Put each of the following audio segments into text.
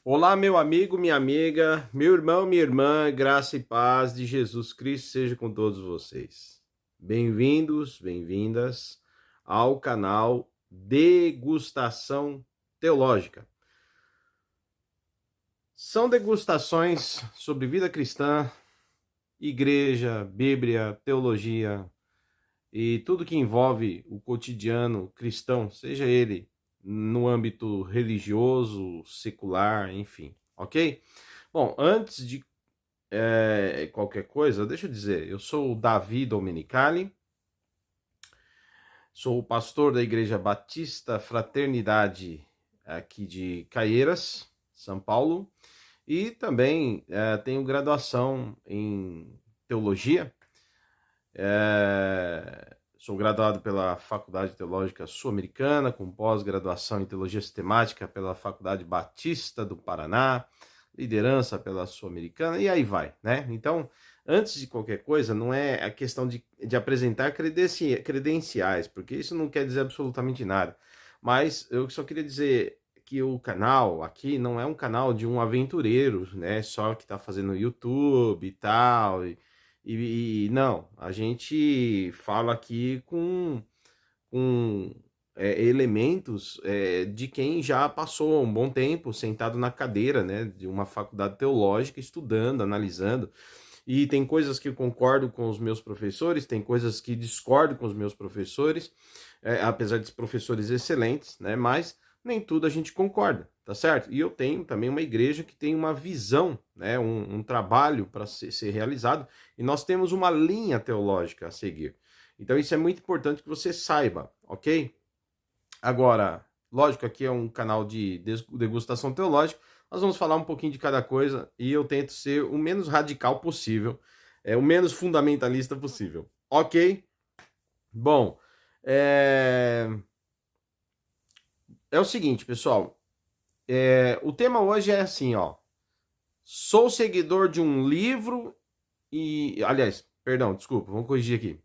Olá, meu amigo, minha amiga, meu irmão, minha irmã, graça e paz de Jesus Cristo seja com todos vocês. Bem-vindos, bem-vindas ao canal Degustação Teológica. São degustações sobre vida cristã, igreja, Bíblia, teologia e tudo que envolve o cotidiano cristão, seja ele no âmbito religioso, secular, enfim, ok? Bom, antes de qualquer coisa, deixa eu dizer, eu sou o Davi Domenicali, sou o pastor da Igreja Batista Fraternidade aqui de Caieiras, São Paulo, e também tenho graduação em teologia. Sou graduado pela Faculdade Teológica Sul-Americana, com pós-graduação em Teologia Sistemática pela Faculdade Batista do Paraná, liderança pela Sul-Americana, e aí vai, né? Então, antes de qualquer coisa, não é a questão de apresentar credenciais, porque isso não quer dizer absolutamente nada. Mas eu só queria dizer que o canal aqui não é um canal de um aventureiro, né? Só que tá fazendo YouTube e tal, e não, a gente fala aqui com elementos de quem já passou um bom tempo sentado na cadeira, né, de uma faculdade teológica, estudando, analisando. E tem coisas que eu concordo com os meus professores, tem coisas que discordo com os meus professores, apesar de professores excelentes, né, mas nem tudo a gente concorda, tá certo? E eu tenho também uma igreja que tem uma visão, né, um trabalho para ser realizado, e nós temos uma linha teológica a seguir. Então isso é muito importante que você saiba, ok? Agora, lógico, aqui é um canal de degustação teológica, nós vamos falar um pouquinho de cada coisa e eu tento ser o menos radical possível, o menos fundamentalista possível, ok? Bom, é o seguinte, pessoal, o tema hoje é assim, ó, sou seguidor de um livro e, aliás, perdão, desculpa, vamos corrigir aqui,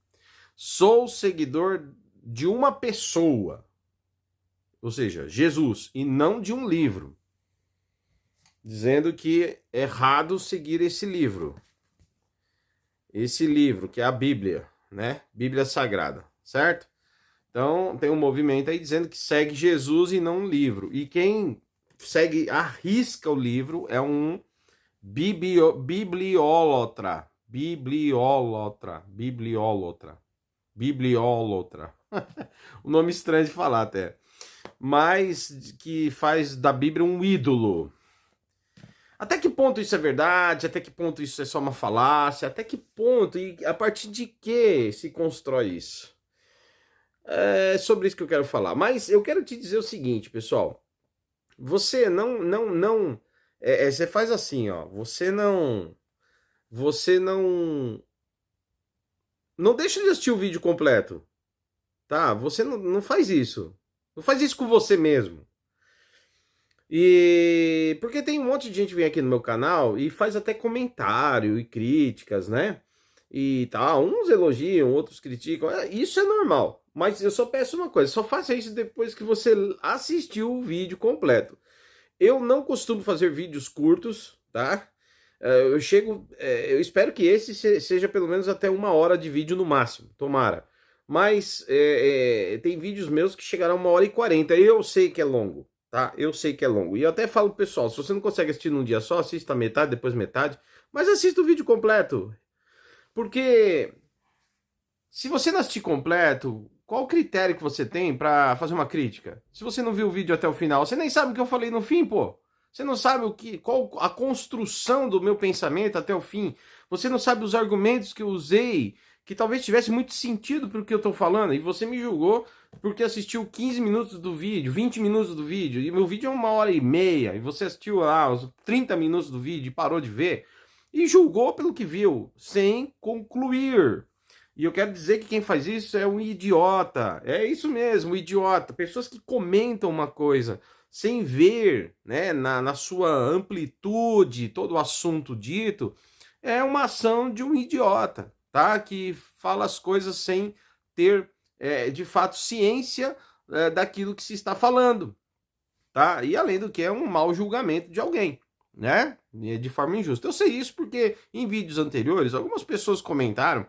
sou seguidor de uma pessoa, ou seja, Jesus, e não de um livro, dizendo que é errado seguir esse livro que é a Bíblia, né? Bíblia Sagrada, certo? Então tem um movimento aí dizendo que segue Jesus e não um livro, e quem segue, arrisca o livro, é um bibliólatra, o nome estranho de falar até, mas que faz da Bíblia um ídolo. Até que ponto isso é verdade? Até que ponto isso é só uma falácia? Até que ponto e a partir de que se constrói isso? É sobre isso que eu quero falar. Mas eu quero te dizer o seguinte, pessoal. Você não. Você faz assim, ó. Você não deixa de assistir o vídeo completo, tá? Você não faz isso. Não faz isso com você mesmo. E porque tem um monte de gente que vem aqui no meu canal e faz até comentário e críticas, né? E tal, uns elogiam, outros criticam. Isso é normal. Mas eu só peço uma coisa, só faça isso depois que você assistiu o vídeo completo. Eu não costumo fazer vídeos curtos, tá? Eu espero que esse seja pelo menos até 1 hora de vídeo no máximo, tomara. Mas tem vídeos meus que chegarão a 1 hora e 40. Eu sei que é longo, tá? Eu sei que é longo. E eu até falo pro pessoal, se você não consegue assistir num dia só, assista metade, depois metade. Mas assista o vídeo completo. Porque se você não assistir completo, qual o critério que você tem para fazer uma crítica? Se você não viu o vídeo até o final, você nem sabe o que eu falei no fim, pô. Você não sabe qual a construção do meu pensamento até o fim. Você não sabe os argumentos que eu usei, que talvez tivesse muito sentido para o que eu estou falando. E você me julgou porque assistiu 15 minutos do vídeo, 20 minutos do vídeo. E meu vídeo é 1 hora e meia. E você assistiu lá os 30 minutos do vídeo e parou de ver. E julgou pelo que viu, sem concluir. E eu quero dizer que quem faz isso é um idiota. É isso mesmo, um idiota. Pessoas que comentam uma coisa sem ver, né, na sua amplitude, todo o assunto dito, é uma ação de um idiota, tá? Que fala as coisas sem ter, de fato, ciência daquilo que se está falando, tá? E além do que é um mau julgamento de alguém, né? De forma injusta. Eu sei isso porque em vídeos anteriores algumas pessoas comentaram,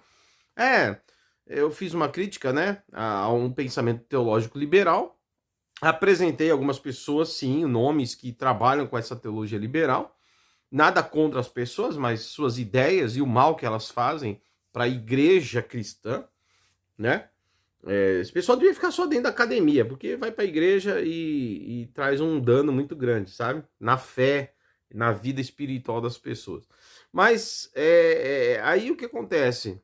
eu fiz uma crítica, né, a um pensamento teológico liberal, apresentei algumas pessoas, sim, nomes que trabalham com essa teologia liberal, nada contra as pessoas, mas suas ideias e o mal que elas fazem para a igreja cristã, né? Esse pessoal devia ficar só dentro da academia, porque vai para a igreja e traz um dano muito grande, sabe? Na fé, na vida espiritual das pessoas. Mas aí o que acontece?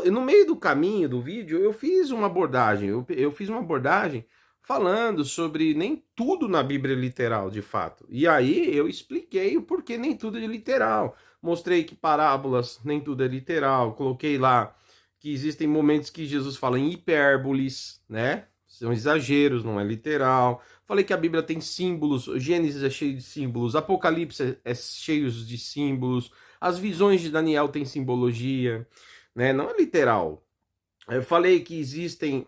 No meio do caminho do vídeo, eu fiz uma abordagem. Eu fiz uma abordagem falando sobre nem tudo na Bíblia é literal, de fato. E aí eu expliquei o porquê nem tudo é literal. Mostrei que parábolas nem tudo é literal. Coloquei lá que existem momentos que Jesus fala em hipérboles, né? São exageros, não é literal. Falei que a Bíblia tem símbolos, Gênesis é cheio de símbolos, Apocalipse é cheio de símbolos, as visões de Daniel têm simbologia, né? Não é literal. Eu falei que existem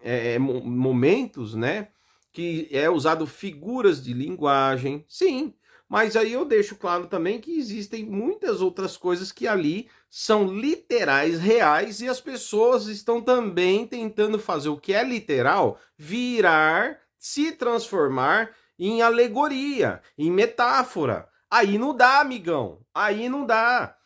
momentos, né, que é usado figuras de linguagem, sim, mas aí eu deixo claro também que existem muitas outras coisas que ali são literais, reais, e as pessoas estão também tentando fazer o que é literal virar, se transformar em alegoria, em metáfora. Aí não dá, amigão, aí não dá.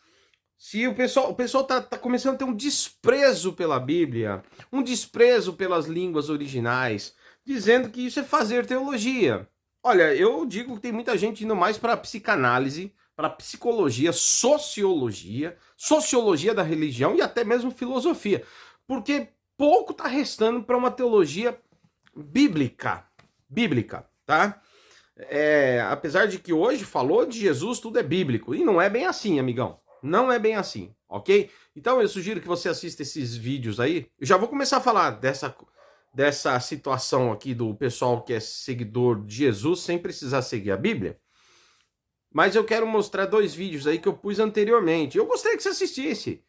Se o pessoal tá começando a ter um desprezo pela Bíblia, um desprezo pelas línguas originais, dizendo que isso é fazer teologia. Olha, eu digo que tem muita gente indo mais para psicanálise, para psicologia, sociologia da religião e até mesmo filosofia, porque pouco está restando para uma teologia bíblica, tá? Apesar de que hoje falou de Jesus, tudo é bíblico, e não é bem assim, amigão. Não é bem assim, ok? Então eu sugiro que você assista esses vídeos aí. Eu já vou começar a falar dessa situação aqui do pessoal que é seguidor de Jesus sem precisar seguir a Bíblia. Mas eu quero mostrar 2 vídeos aí que eu pus anteriormente. Eu gostaria que você assistisse,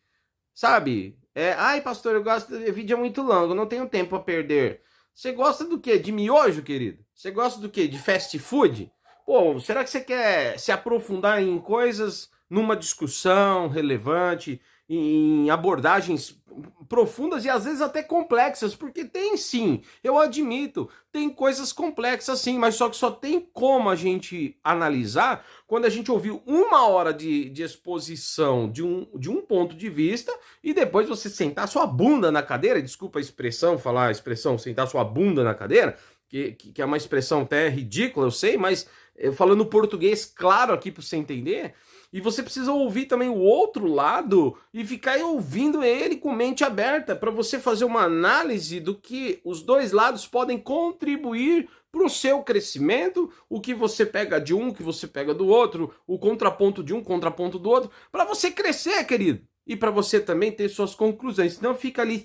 sabe? Ai, pastor, eu gosto de vídeo é muito longo, não tenho tempo a perder. Você gosta do quê? De miojo, querido? Você gosta do quê? De fast food? Pô, será que você quer se aprofundar em coisas numa discussão relevante, em abordagens profundas e às vezes até complexas, porque tem sim, eu admito, tem coisas complexas sim, mas só que só tem como a gente analisar quando a gente ouviu 1 hora de exposição de um ponto de vista e depois você sentar sua bunda na cadeira, desculpa a expressão, falar a expressão sentar sua bunda na cadeira, que é uma expressão até ridícula, eu sei, mas falando português claro aqui para você entender. E você precisa ouvir também o outro lado e ficar ouvindo ele com mente aberta para você fazer uma análise do que os 2 lados podem contribuir para o seu crescimento, o que você pega de um, o que você pega do outro, o contraponto de um, contraponto do outro, para você crescer, querido. E para você também ter suas conclusões. Senão fica ali,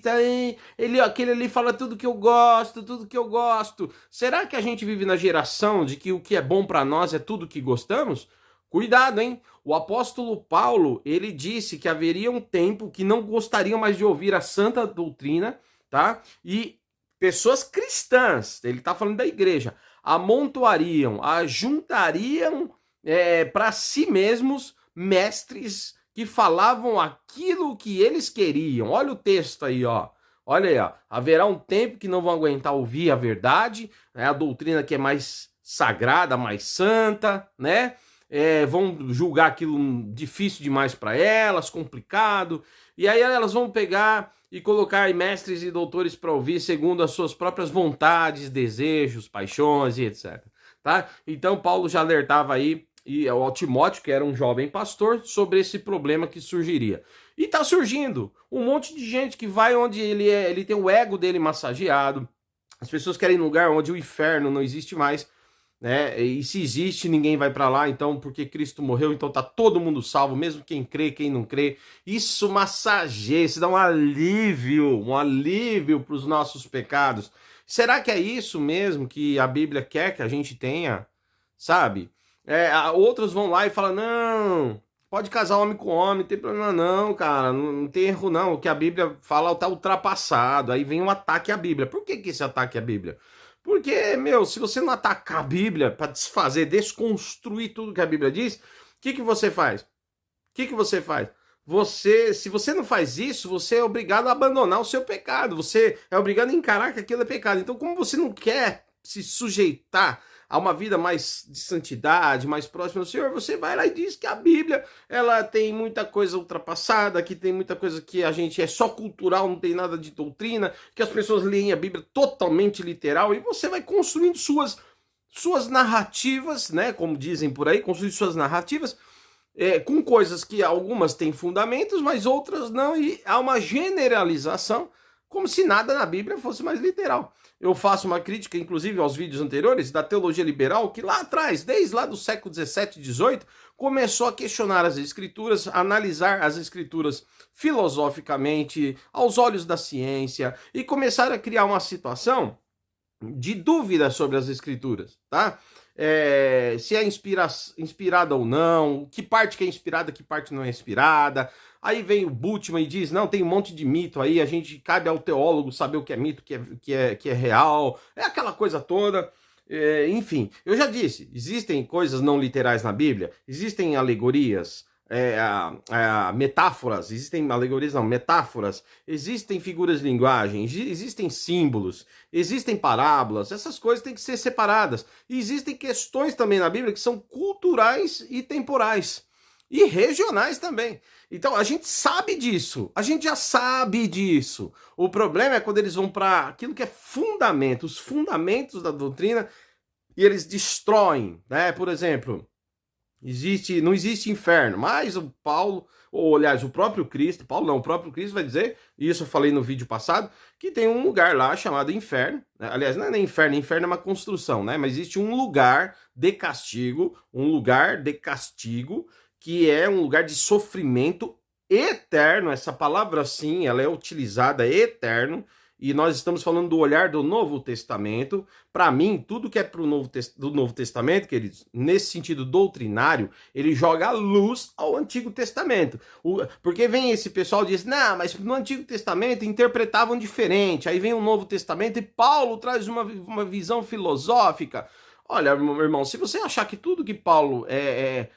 aquele ali fala tudo que eu gosto, tudo que eu gosto. Será que a gente vive na geração de que o que é bom para nós é tudo que gostamos? Cuidado, hein? O apóstolo Paulo, ele disse que haveria um tempo que não gostariam mais de ouvir a santa doutrina, tá? E pessoas cristãs, ele está falando da igreja, ajuntariam para si mesmos mestres que falavam aquilo que eles queriam. Olha o texto aí, ó. Olha aí, ó. Haverá um tempo que não vão aguentar ouvir a verdade, né? A doutrina que é mais sagrada, mais santa, né? Vão julgar aquilo difícil demais para elas, complicado, e aí elas vão pegar e colocar mestres e doutores para ouvir segundo as suas próprias vontades, desejos, paixões e etc. Tá? Então Paulo já alertava aí e ao Timóteo, que era um jovem pastor, sobre esse problema que surgiria. E tá surgindo um monte de gente que vai onde ele tem o ego dele massageado, as pessoas querem um lugar onde o inferno não existe mais, né? E se existe, ninguém vai para lá, então, porque Cristo morreu, então tá todo mundo salvo, mesmo quem crê, quem não crê. Isso massageia, isso dá um alívio para os nossos pecados. Será que é isso mesmo que a Bíblia quer que a gente tenha? Sabe? Outros vão lá e falam, não, pode casar homem com homem, não tem problema não, cara, não tem erro não, o que a Bíblia fala tá ultrapassado, aí vem um ataque à Bíblia. Por que esse ataque à Bíblia? Porque, meu, se você não atacar a Bíblia para desfazer, desconstruir tudo que a Bíblia diz, o que você faz? O que você faz? Se você não faz isso, você é obrigado a abandonar o seu pecado. Você é obrigado a encarar que aquilo é pecado. Então, como você não quer se sujeitar a uma vida mais de santidade, mais próxima do Senhor, você vai lá e diz que a Bíblia, ela tem muita coisa ultrapassada, que tem muita coisa que a gente é só cultural, não tem nada de doutrina, que as pessoas leem a Bíblia totalmente literal, e você vai construindo suas narrativas, né, como dizem por aí, construir suas narrativas, com coisas que algumas têm fundamentos, mas outras não, e há uma generalização, como se nada na Bíblia fosse mais literal. Eu faço uma crítica, inclusive, aos vídeos anteriores da teologia liberal, que lá atrás, desde lá do século 17 e 18, começou a questionar as escrituras, a analisar as escrituras filosoficamente, aos olhos da ciência, e começaram a criar uma situação de dúvida sobre as escrituras, tá? Se é inspirada ou não, que parte que é inspirada, que parte não é inspirada. Aí vem o Bultmann e diz, não, tem um monte de mito aí, a gente cabe ao teólogo saber o que é mito, que é real, é aquela coisa toda. Enfim, eu já disse, existem coisas não literais na Bíblia, existem alegorias, metáforas, existem alegorias não, metáforas, existem figuras de linguagem, existem símbolos, existem parábolas, essas coisas têm que ser separadas. E existem questões também na Bíblia que são culturais e temporais, e regionais também. Então a gente sabe disso, a gente já sabe disso. O problema é quando eles vão para aquilo que é fundamento, os fundamentos da doutrina, e eles destroem, né? Por exemplo, não existe inferno, mas o Paulo, ou aliás, o próprio Cristo, Paulo não, o próprio Cristo vai dizer, e isso eu falei no vídeo passado, que tem um lugar lá chamado inferno, né? Aliás, não é nem inferno, inferno é uma construção, né? Mas existe um lugar de castigo, que é um lugar de sofrimento eterno. Essa palavra, sim, ela é utilizada eterno, e nós estamos falando do olhar do Novo Testamento. Para mim, tudo que é do Novo Testamento, queridos, nesse sentido doutrinário, ele joga luz ao Antigo Testamento. Porque vem esse pessoal e diz, não, mas no Antigo Testamento interpretavam diferente. Aí vem o Novo Testamento e Paulo traz uma visão filosófica. Olha, meu irmão, se você achar que tudo que Paulo é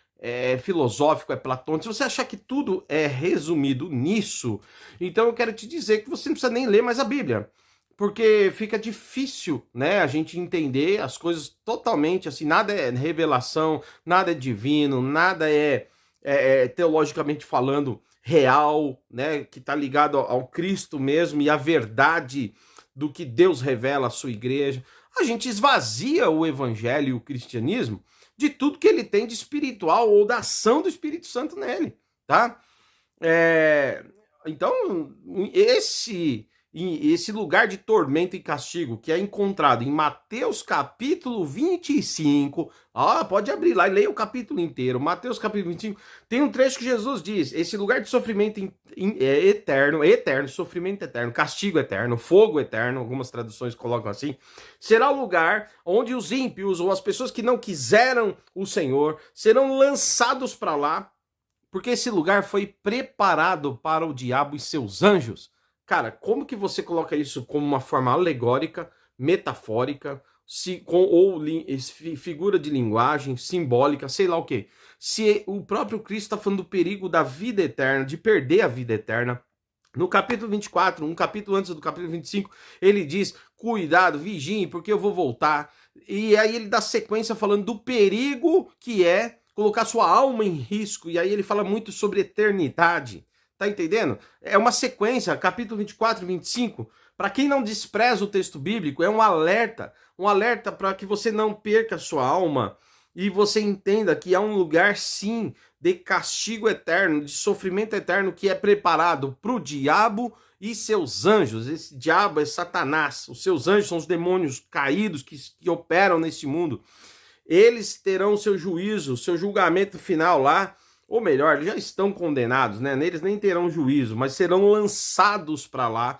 filosófico, é platônico, se você achar que tudo é resumido nisso, então eu quero te dizer que você não precisa nem ler mais a Bíblia, porque fica difícil, né, a gente entender as coisas totalmente assim, nada é revelação, nada é divino, nada teologicamente falando real, né, que está ligado ao Cristo mesmo e à verdade do que Deus revela à sua igreja. A gente esvazia o evangelho e o cristianismo de tudo que ele tem de espiritual ou da ação do Espírito Santo nele, tá? Então, esse lugar de tormento e castigo que é encontrado em Mateus capítulo 25, pode abrir lá e leia o capítulo inteiro, Mateus capítulo 25, tem um trecho que Jesus diz, esse lugar de sofrimento eterno, sofrimento eterno, castigo eterno, fogo eterno, algumas traduções colocam assim, será o lugar onde os ímpios ou as pessoas que não quiseram o Senhor serão lançados para lá, porque esse lugar foi preparado para o diabo e seus anjos. Cara, como que você coloca isso como uma forma alegórica, metafórica, ou figura de linguagem, simbólica, sei lá o quê? Se o próprio Cristo está falando do perigo da vida eterna, de perder a vida eterna. No capítulo 24, um capítulo antes do capítulo 25, ele diz, cuidado, vigiem, porque eu vou voltar. E aí ele dá sequência falando do perigo que é colocar sua alma em risco, e aí ele fala muito sobre eternidade. Tá entendendo? É uma sequência, capítulo 24 e 25. Para quem não despreza o texto bíblico, é um alerta para que você não perca a sua alma e você entenda que há um lugar, sim, de castigo eterno, de sofrimento eterno que é preparado para o diabo e seus anjos. Esse diabo é Satanás, os seus anjos são os demônios caídos que operam nesse mundo. Eles terão seu juízo, seu julgamento final lá, ou melhor, eles já estão condenados, né? Eles nem terão juízo, mas serão lançados para lá,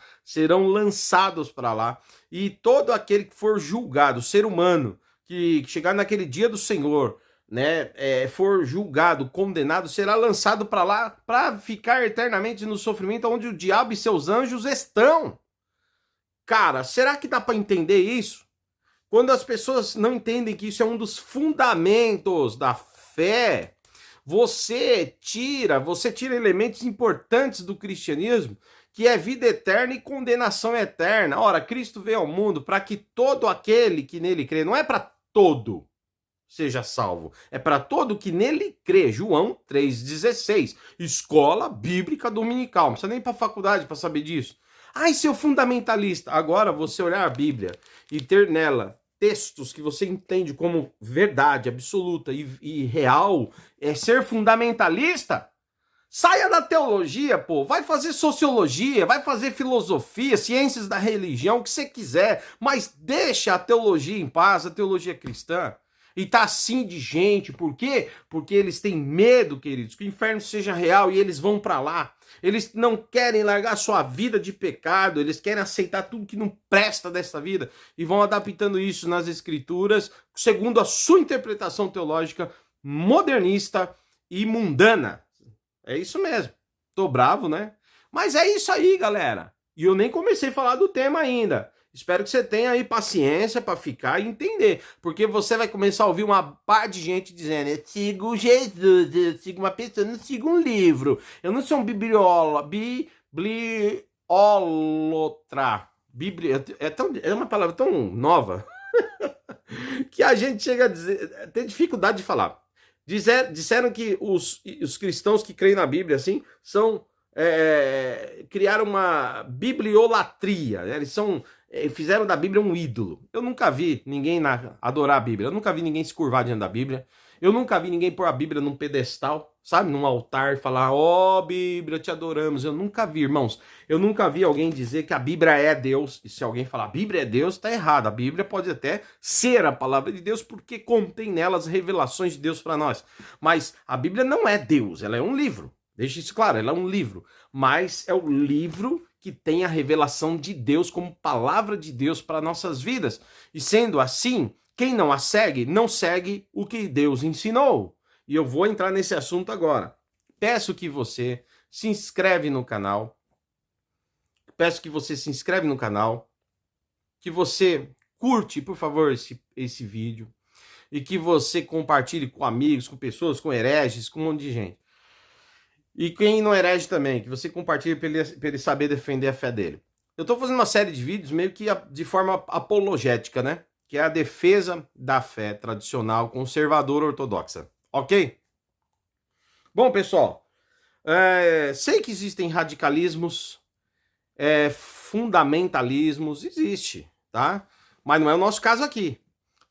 e todo aquele que for julgado, ser humano, que chegar naquele dia do Senhor, né, for julgado, condenado, será lançado para lá para ficar eternamente no sofrimento onde o diabo e seus anjos estão. Cara, será que dá para entender isso? Quando as pessoas não entendem que isso é um dos fundamentos da fé, você tira elementos importantes do cristianismo, que é vida eterna e condenação eterna. Ora, Cristo veio ao mundo para que todo aquele que nele crê, não é para todo seja salvo, é para todo que nele crê. João 3,16. Escola Bíblica Dominical. Não precisa nem para faculdade para saber disso. Ai, seu fundamentalista. Agora, você olhar a Bíblia e ter nela textos que você entende como verdade absoluta e real, é ser fundamentalista? Saia da teologia, pô. Vai fazer sociologia, vai fazer filosofia, ciências da religião, o que você quiser, mas deixa a teologia em paz, a teologia cristã. E tá assim de gente, por quê? Porque eles têm medo, queridos, que o inferno seja real e eles vão para lá. Eles não querem largar sua vida de pecado, eles querem aceitar tudo que não presta dessa vida e vão adaptando isso nas escrituras, segundo a sua interpretação teológica modernista e mundana. É isso mesmo. Tô bravo, né? Mas é isso aí, galera. E eu nem comecei a falar do tema ainda. Espero que você tenha aí paciência para ficar e entender. Porque você vai começar a ouvir uma par de gente dizendo: eu sigo Jesus, eu sigo uma pessoa, eu não sigo um livro. Eu não sou um bibliólotra. É uma palavra tão nova que a gente chega a dizer, tem dificuldade de falar. Disseram que os cristãos que creem na Bíblia assim são criaram uma bibliolatria, né? Eles fizeram da Bíblia um ídolo. Eu nunca vi ninguém adorar a Bíblia, eu nunca vi ninguém se curvar diante da Bíblia, eu nunca vi ninguém pôr a Bíblia num pedestal, sabe, num altar e falar: ó, Bíblia, te adoramos. Eu nunca vi, irmãos, eu nunca vi alguém dizer que a Bíblia é Deus. E se alguém falar Bíblia é Deus, tá errado. A Bíblia pode até ser a palavra de Deus porque contém nela as revelações de Deus para nós, mas a Bíblia não é Deus, ela é um livro. Deixa isso claro, ela é um livro, mas é o livro que tem a revelação de Deus como palavra de Deus para nossas vidas. E sendo assim, quem não a segue, não segue o que Deus ensinou. E eu vou entrar nesse assunto agora. Peço que você se inscreve no canal. Peço que você se inscreve no canal. Que você curte, por favor, esse vídeo. E que você compartilhe com amigos, com pessoas, com hereges, com um monte de gente. E quem não herege também, que você compartilhe para ele saber defender a fé dele. Eu estou fazendo uma série de vídeos meio que de forma apologética, né? Que é a defesa da fé tradicional conservadora ortodoxa. Ok? Bom, pessoal, sei que existem radicalismos, fundamentalismos, existe, tá? Mas não é o nosso caso aqui.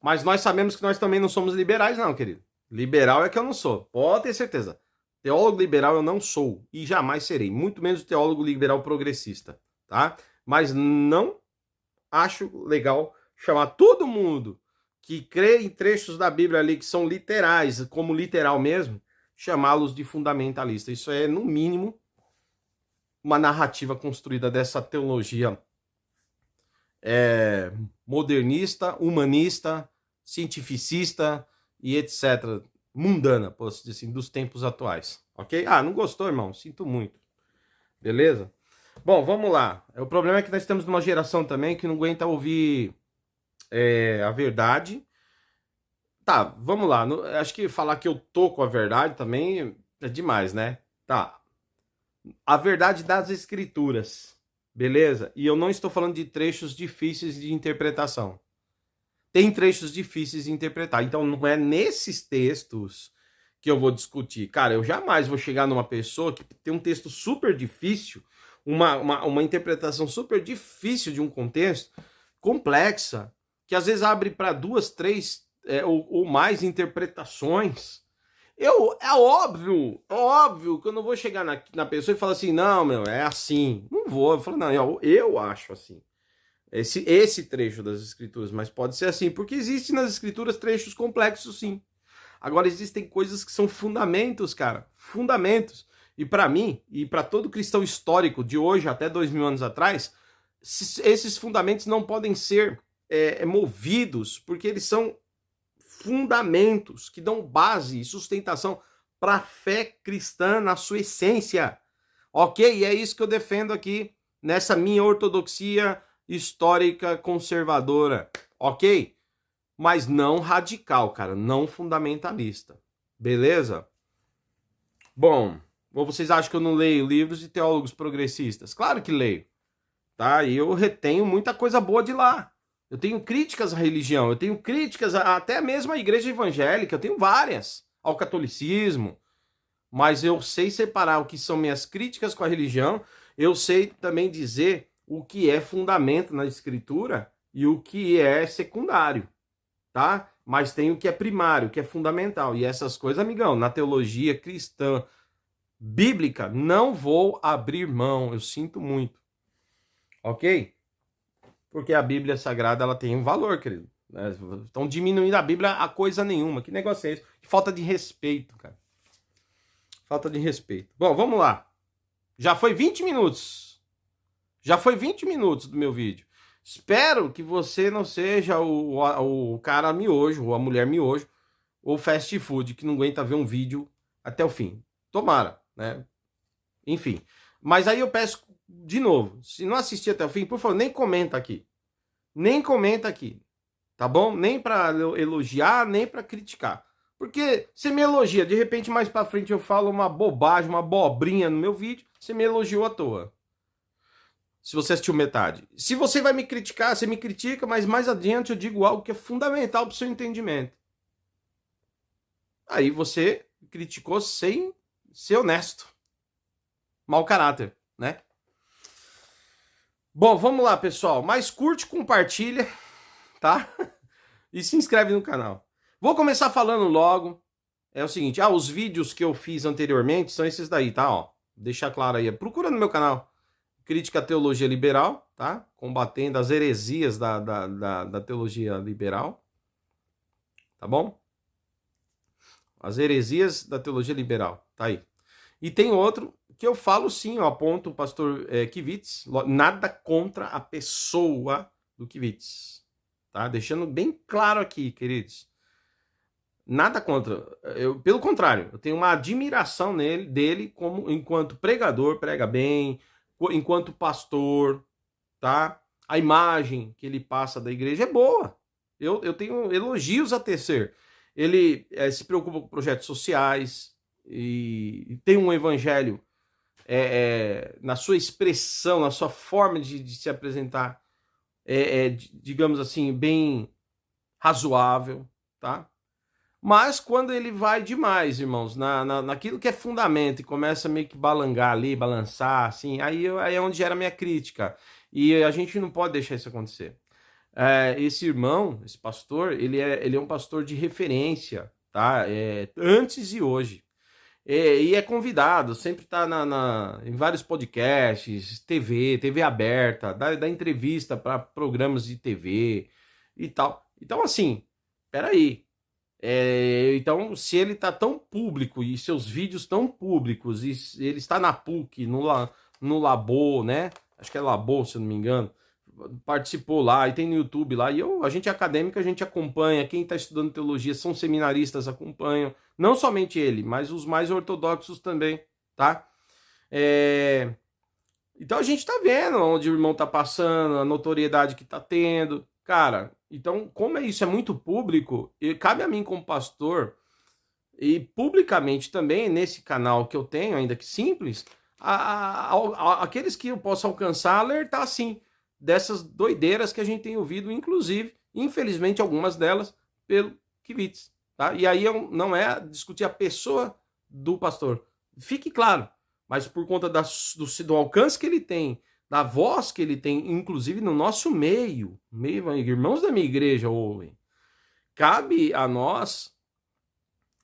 Mas nós sabemos que nós também não somos liberais, não, querido. Liberal é que eu não sou, pode ter certeza. Teólogo liberal eu não sou e jamais serei, muito menos teólogo liberal progressista, tá? Mas não acho legal chamar todo mundo que crê em trechos da Bíblia ali que são literais, como literal mesmo, chamá-los de fundamentalista. Isso é, no mínimo, uma narrativa construída dessa teologia modernista, humanista, cientificista e etc., mundana, posso dizer assim, dos tempos atuais, ok? Ah, não gostou, irmão? Sinto muito. Beleza? Bom, vamos lá. O problema é que nós estamos numa geração também que não aguenta ouvir a verdade. Tá, vamos lá. Acho que falar que eu tô com a verdade também é demais, né? Tá. A verdade das escrituras, beleza? E eu não estou falando de trechos difíceis de interpretação. Tem trechos difíceis de interpretar. Então não é nesses textos que eu vou discutir. Cara, eu jamais vou chegar numa pessoa que tem um texto super difícil, uma interpretação super difícil de um contexto, complexa, que às vezes abre para 2, 3 ou mais interpretações. É óbvio que eu não vou chegar na pessoa e falar assim: não, meu, é assim. Não vou. Eu falo: não, eu acho assim. Esse trecho das escrituras, mas pode ser assim, porque existem nas escrituras trechos complexos, sim. Agora, existem coisas que são fundamentos, cara, fundamentos. E para mim, e para todo cristão histórico de hoje até 2000 anos atrás, esses fundamentos não podem ser movidos, porque eles são fundamentos que dão base e sustentação para a fé cristã na sua essência. Ok? E é isso que eu defendo aqui nessa minha ortodoxia histórica conservadora, ok? mas não radical, cara, não fundamentalista. Beleza? Bom, ou vocês acham que eu não leio livros de teólogos progressistas? Claro que leio, tá? E eu retenho muita coisa boa de lá. Eu tenho críticas à religião, eu tenho críticas até mesmo à igreja evangélica, eu tenho várias, ao catolicismo, mas eu sei separar o que são minhas críticas com a religião, eu sei também dizer o que é fundamento na escritura e o que é secundário, tá? Mas tem o que é primário, o que é fundamental. E essas coisas, amigão, na teologia cristã bíblica, não vou abrir mão, eu sinto muito. Ok? Porque a Bíblia Sagrada, ela tem um valor, querido. Estão diminuindo a Bíblia a coisa nenhuma. Que negócio é esse? Falta de respeito, cara. Falta de respeito. Bom, vamos lá. Já foi 20 minutos. Já foi 20 minutos do meu vídeo. Espero que você não seja o cara miojo, ou a mulher miojo, ou fast food, que não aguenta ver um vídeo até o fim. Tomara, né? Enfim. Mas aí eu peço de novo, se não assistir até o fim, por favor, nem comenta aqui. Nem comenta aqui. Tá bom? Nem para elogiar, nem para criticar. Porque você me elogia, de repente mais para frente eu falo uma bobagem, uma abobrinha no meu vídeo, você me elogiou à toa. Se você assistiu metade. Se você vai me criticar, você me critica, mas mais adiante eu digo algo que é fundamental para o seu entendimento. Aí você criticou sem ser honesto. Mau caráter, né? Bom, vamos lá, pessoal. Mais curte, compartilha, tá? E se inscreve no canal. Vou começar falando logo. É o seguinte, os vídeos que eu fiz anteriormente são esses daí, tá? Ó, deixar claro aí. Procura no meu canal. Crítica à Teologia Liberal, tá? Combatendo as heresias da teologia liberal. Tá bom? As heresias da teologia liberal. Tá aí. E tem outro que eu falo sim, eu aponto o pastor Kivitz. Nada contra a pessoa do Kivitz. Tá? Deixando bem claro aqui, queridos. Nada contra. Pelo contrário, eu tenho uma admiração dele como enquanto pregador, prega bem, enquanto pastor, tá? A imagem que ele passa da igreja é boa. Eu tenho elogios a tecer. Ele se preocupa com projetos sociais e tem um evangelho na sua expressão, na sua forma de se apresentar, digamos assim, bem razoável, tá? Mas quando ele vai demais, irmãos, naquilo que é fundamento e começa meio que balangar ali, balançar, assim, aí é onde gera a minha crítica. E a gente não pode deixar isso acontecer. Esse irmão, esse pastor, ele é um pastor de referência, tá? Antes e hoje. E é convidado, sempre tá em vários podcasts, TV aberta, dá entrevista para programas de TV e tal. Então, assim, peraí. Então, se ele tá tão público e seus vídeos tão públicos, e ele está na PUC, no Labo, né? Acho que é Labo, se eu não me engano. Participou lá e tem no YouTube lá. E a gente é acadêmico, a gente acompanha. Quem está estudando teologia são seminaristas, acompanham. Não somente ele, mas os mais ortodoxos também, tá? Então a gente tá vendo onde o irmão tá passando, a notoriedade que tá tendo. Cara, então, como isso é muito público, cabe a mim como pastor, e publicamente também, nesse canal que eu tenho, ainda que simples, aqueles que eu posso alcançar, alertar sim, dessas doideiras que a gente tem ouvido, inclusive, infelizmente, algumas delas, pelo Kivitz, tá? E aí não é discutir a pessoa do pastor. Fique claro, mas por conta do alcance que ele tem, da voz que ele tem, inclusive no nosso meio, irmãos da minha igreja ouvem, cabe a nós,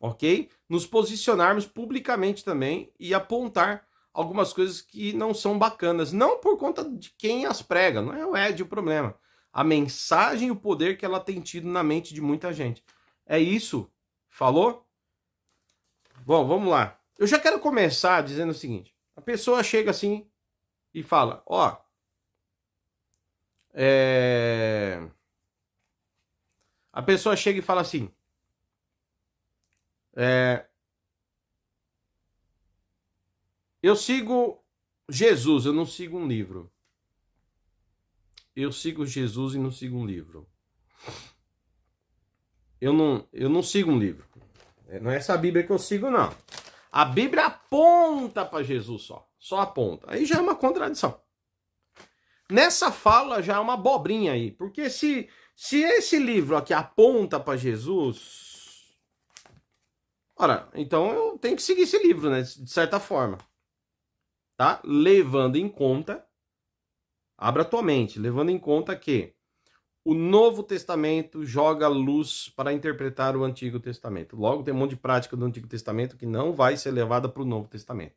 ok? Nos posicionarmos publicamente também e apontar algumas coisas que não são bacanas, não por conta de quem as prega, não é o Ed o problema, a mensagem e o poder que ela tem tido na mente de muita gente. É isso, falou? Bom, vamos lá. Eu já quero começar dizendo o seguinte, a pessoa chega assim e fala, a pessoa chega e fala assim, eu sigo Jesus, eu não sigo um livro. Eu sigo Jesus e não sigo um livro. eu não sigo um livro. Não é essa Bíblia que eu sigo, não. A Bíblia aponta para Jesus só aponta. Aí já é uma contradição. Nessa fala já é uma abobrinha aí, porque se esse livro aqui aponta para Jesus, ora, então eu tenho que seguir esse livro, né, de certa forma, tá? Levando em conta, abra tua mente, levando em conta que o Novo Testamento joga luz para interpretar o Antigo Testamento. Logo, tem um monte de prática do Antigo Testamento que não vai ser levada para o Novo Testamento.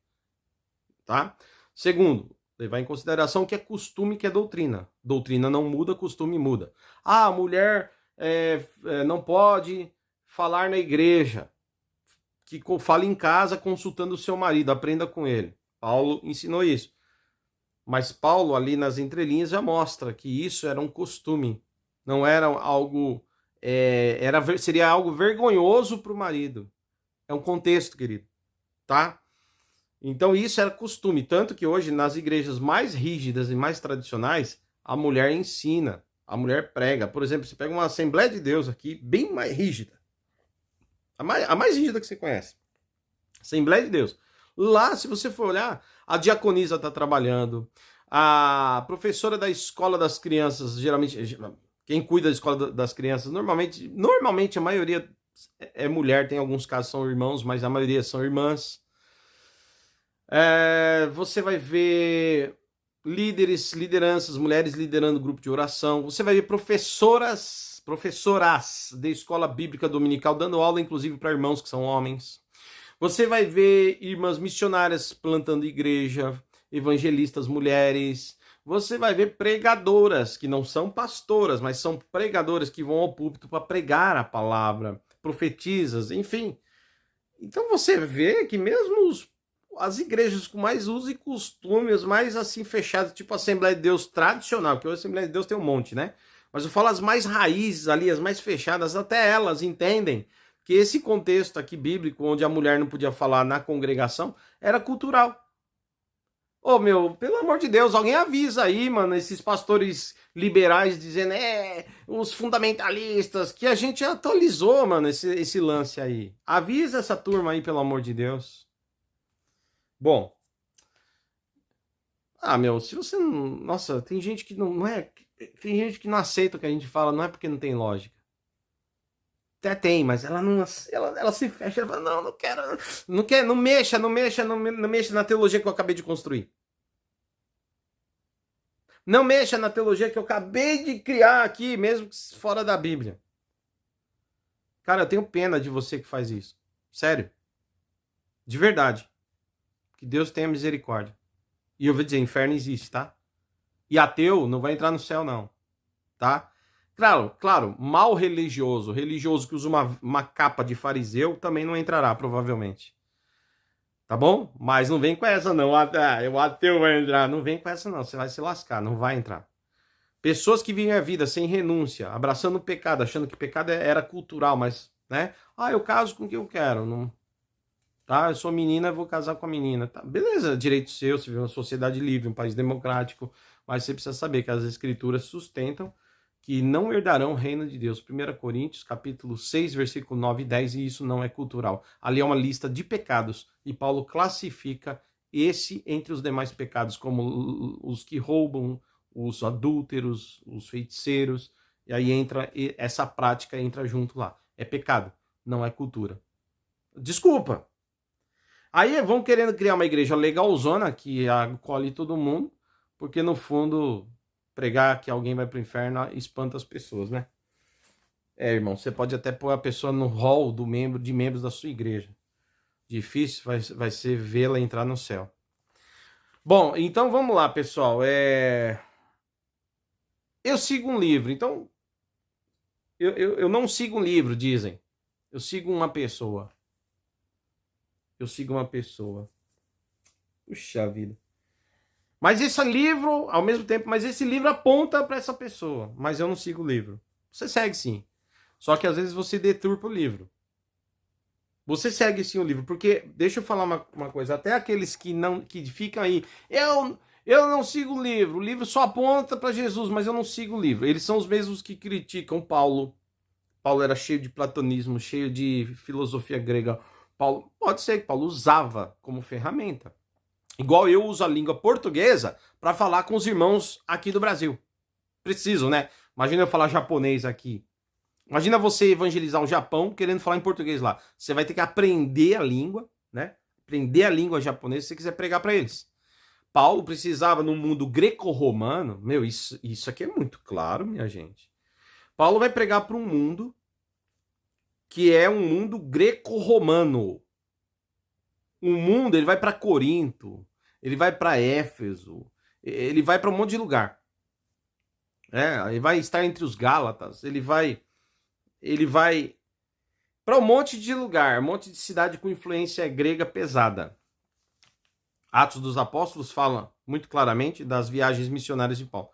Tá? Segundo, levar em consideração que é costume, que é doutrina. Doutrina não muda, costume muda. Ah, a mulher não pode falar na igreja. Que fale em casa consultando o seu marido, aprenda com ele. Paulo ensinou isso. Mas Paulo, ali nas entrelinhas, já mostra que isso era um costume. Não era algo. Seria algo vergonhoso para o marido. É um contexto, querido. Tá? Então isso era costume. Tanto que hoje, nas igrejas mais rígidas e mais tradicionais, a mulher ensina, a mulher prega. Por exemplo, você pega uma Assembleia de Deus aqui, bem mais rígida. A mais rígida que você conhece. Assembleia de Deus. Lá, se você for olhar, a diaconisa está trabalhando. A professora da escola das crianças, geralmente, quem cuida da escola das crianças, normalmente a maioria é mulher, tem alguns casos que são irmãos, mas a maioria são irmãs. Você vai ver lideranças, mulheres liderando grupo de oração. Você vai ver professoras de escola bíblica dominical dando aula, inclusive para irmãos que são homens. Você vai ver irmãs missionárias plantando igreja, evangelistas mulheres. Você vai ver pregadoras, que não são pastoras, mas são pregadoras que vão ao púlpito para pregar a palavra, profetizas, enfim. Então você vê que mesmo as igrejas com mais uso e costumes, mais assim fechadas, tipo a Assembleia de Deus tradicional, que hoje a Assembleia de Deus tem um monte, né? Mas eu falo as mais raízes ali, as mais fechadas, até elas entendem que esse contexto aqui bíblico, onde a mulher não podia falar na congregação, era cultural. Ô, meu, pelo amor de Deus, alguém avisa aí, mano, esses pastores liberais dizendo, os fundamentalistas, que a gente atualizou, mano, esse lance aí. Avisa essa turma aí, pelo amor de Deus. Bom. Meu, se você não... Nossa, tem gente que não é... Tem gente que não aceita o que a gente fala, não é porque não tem lógica. Até tem, mas ela não, ela se fecha, ela fala, não quero, não mexa na teologia que eu acabei de construir. Não mexa na teologia que eu acabei de criar aqui, mesmo fora da Bíblia. Cara, eu tenho pena de você que faz isso. Sério. De verdade. Que Deus tenha misericórdia. E eu vou dizer, inferno existe, tá? E ateu não vai entrar no céu, não. Tá? Claro, mal religioso que usa uma capa de fariseu, também não entrará, provavelmente. Tá bom? Mas não vem com essa, não. O ateu vai entrar. Não vem com essa, não. Você vai se lascar, não vai entrar. Pessoas que vivem a vida sem renúncia, abraçando o pecado, achando que pecado era cultural, mas, né? Eu caso com quem eu quero. Não... Tá? Eu sou menina, eu vou casar com a menina. Tá? Beleza, direito seu, você vive uma sociedade livre, um país democrático, mas você precisa saber que as escrituras sustentam que não herdarão o reino de Deus. 1 Coríntios, capítulo 6, versículo 9 e 10, e isso não é cultural. Ali é uma lista de pecados, e Paulo classifica esse entre os demais pecados, como os que roubam, os adúlteros, os feiticeiros, e aí essa prática entra junto lá. É pecado, não é cultura. Desculpa! Aí vão querendo criar uma igreja legalzona, que acolhe todo mundo, porque no fundo... pregar que alguém vai pro inferno espanta as pessoas, né? Irmão, você pode até pôr a pessoa no hall de membros da sua igreja. Difícil vai ser vê-la entrar no céu. Bom, então vamos lá, pessoal. Eu sigo um livro, então... Eu não sigo um livro, dizem. Eu sigo uma pessoa. Puxa vida. Mas esse livro, ao mesmo tempo, esse livro aponta para essa pessoa. Mas eu não sigo o livro. Você segue sim. Só que às vezes você deturpa o livro. Você segue sim o livro. Porque, deixa eu falar uma coisa. Até aqueles que ficam aí. Eu não sigo o livro. O livro só aponta para Jesus, mas eu não sigo o livro. Eles são os mesmos que criticam Paulo. Paulo era cheio de platonismo, cheio de filosofia grega. Paulo, pode ser que Paulo usava como ferramenta. Igual eu uso a língua portuguesa para falar com os irmãos aqui do Brasil. Preciso, né? Imagina eu falar japonês aqui. Imagina você evangelizar o Japão querendo falar em português lá. Você vai ter que aprender a língua, né? Aprender a língua japonesa se você quiser pregar para eles. Paulo precisava, no mundo greco-romano, meu, isso aqui é muito claro, minha gente. Paulo vai pregar para um mundo que é um mundo greco-romano. Um mundo, ele vai para Corinto, ele vai para Éfeso, ele vai para um monte de lugar. Ele vai estar entre os Gálatas, ele vai para um monte de lugar, um monte de cidade com influência grega pesada. Atos dos Apóstolos fala muito claramente das viagens missionárias de Paulo.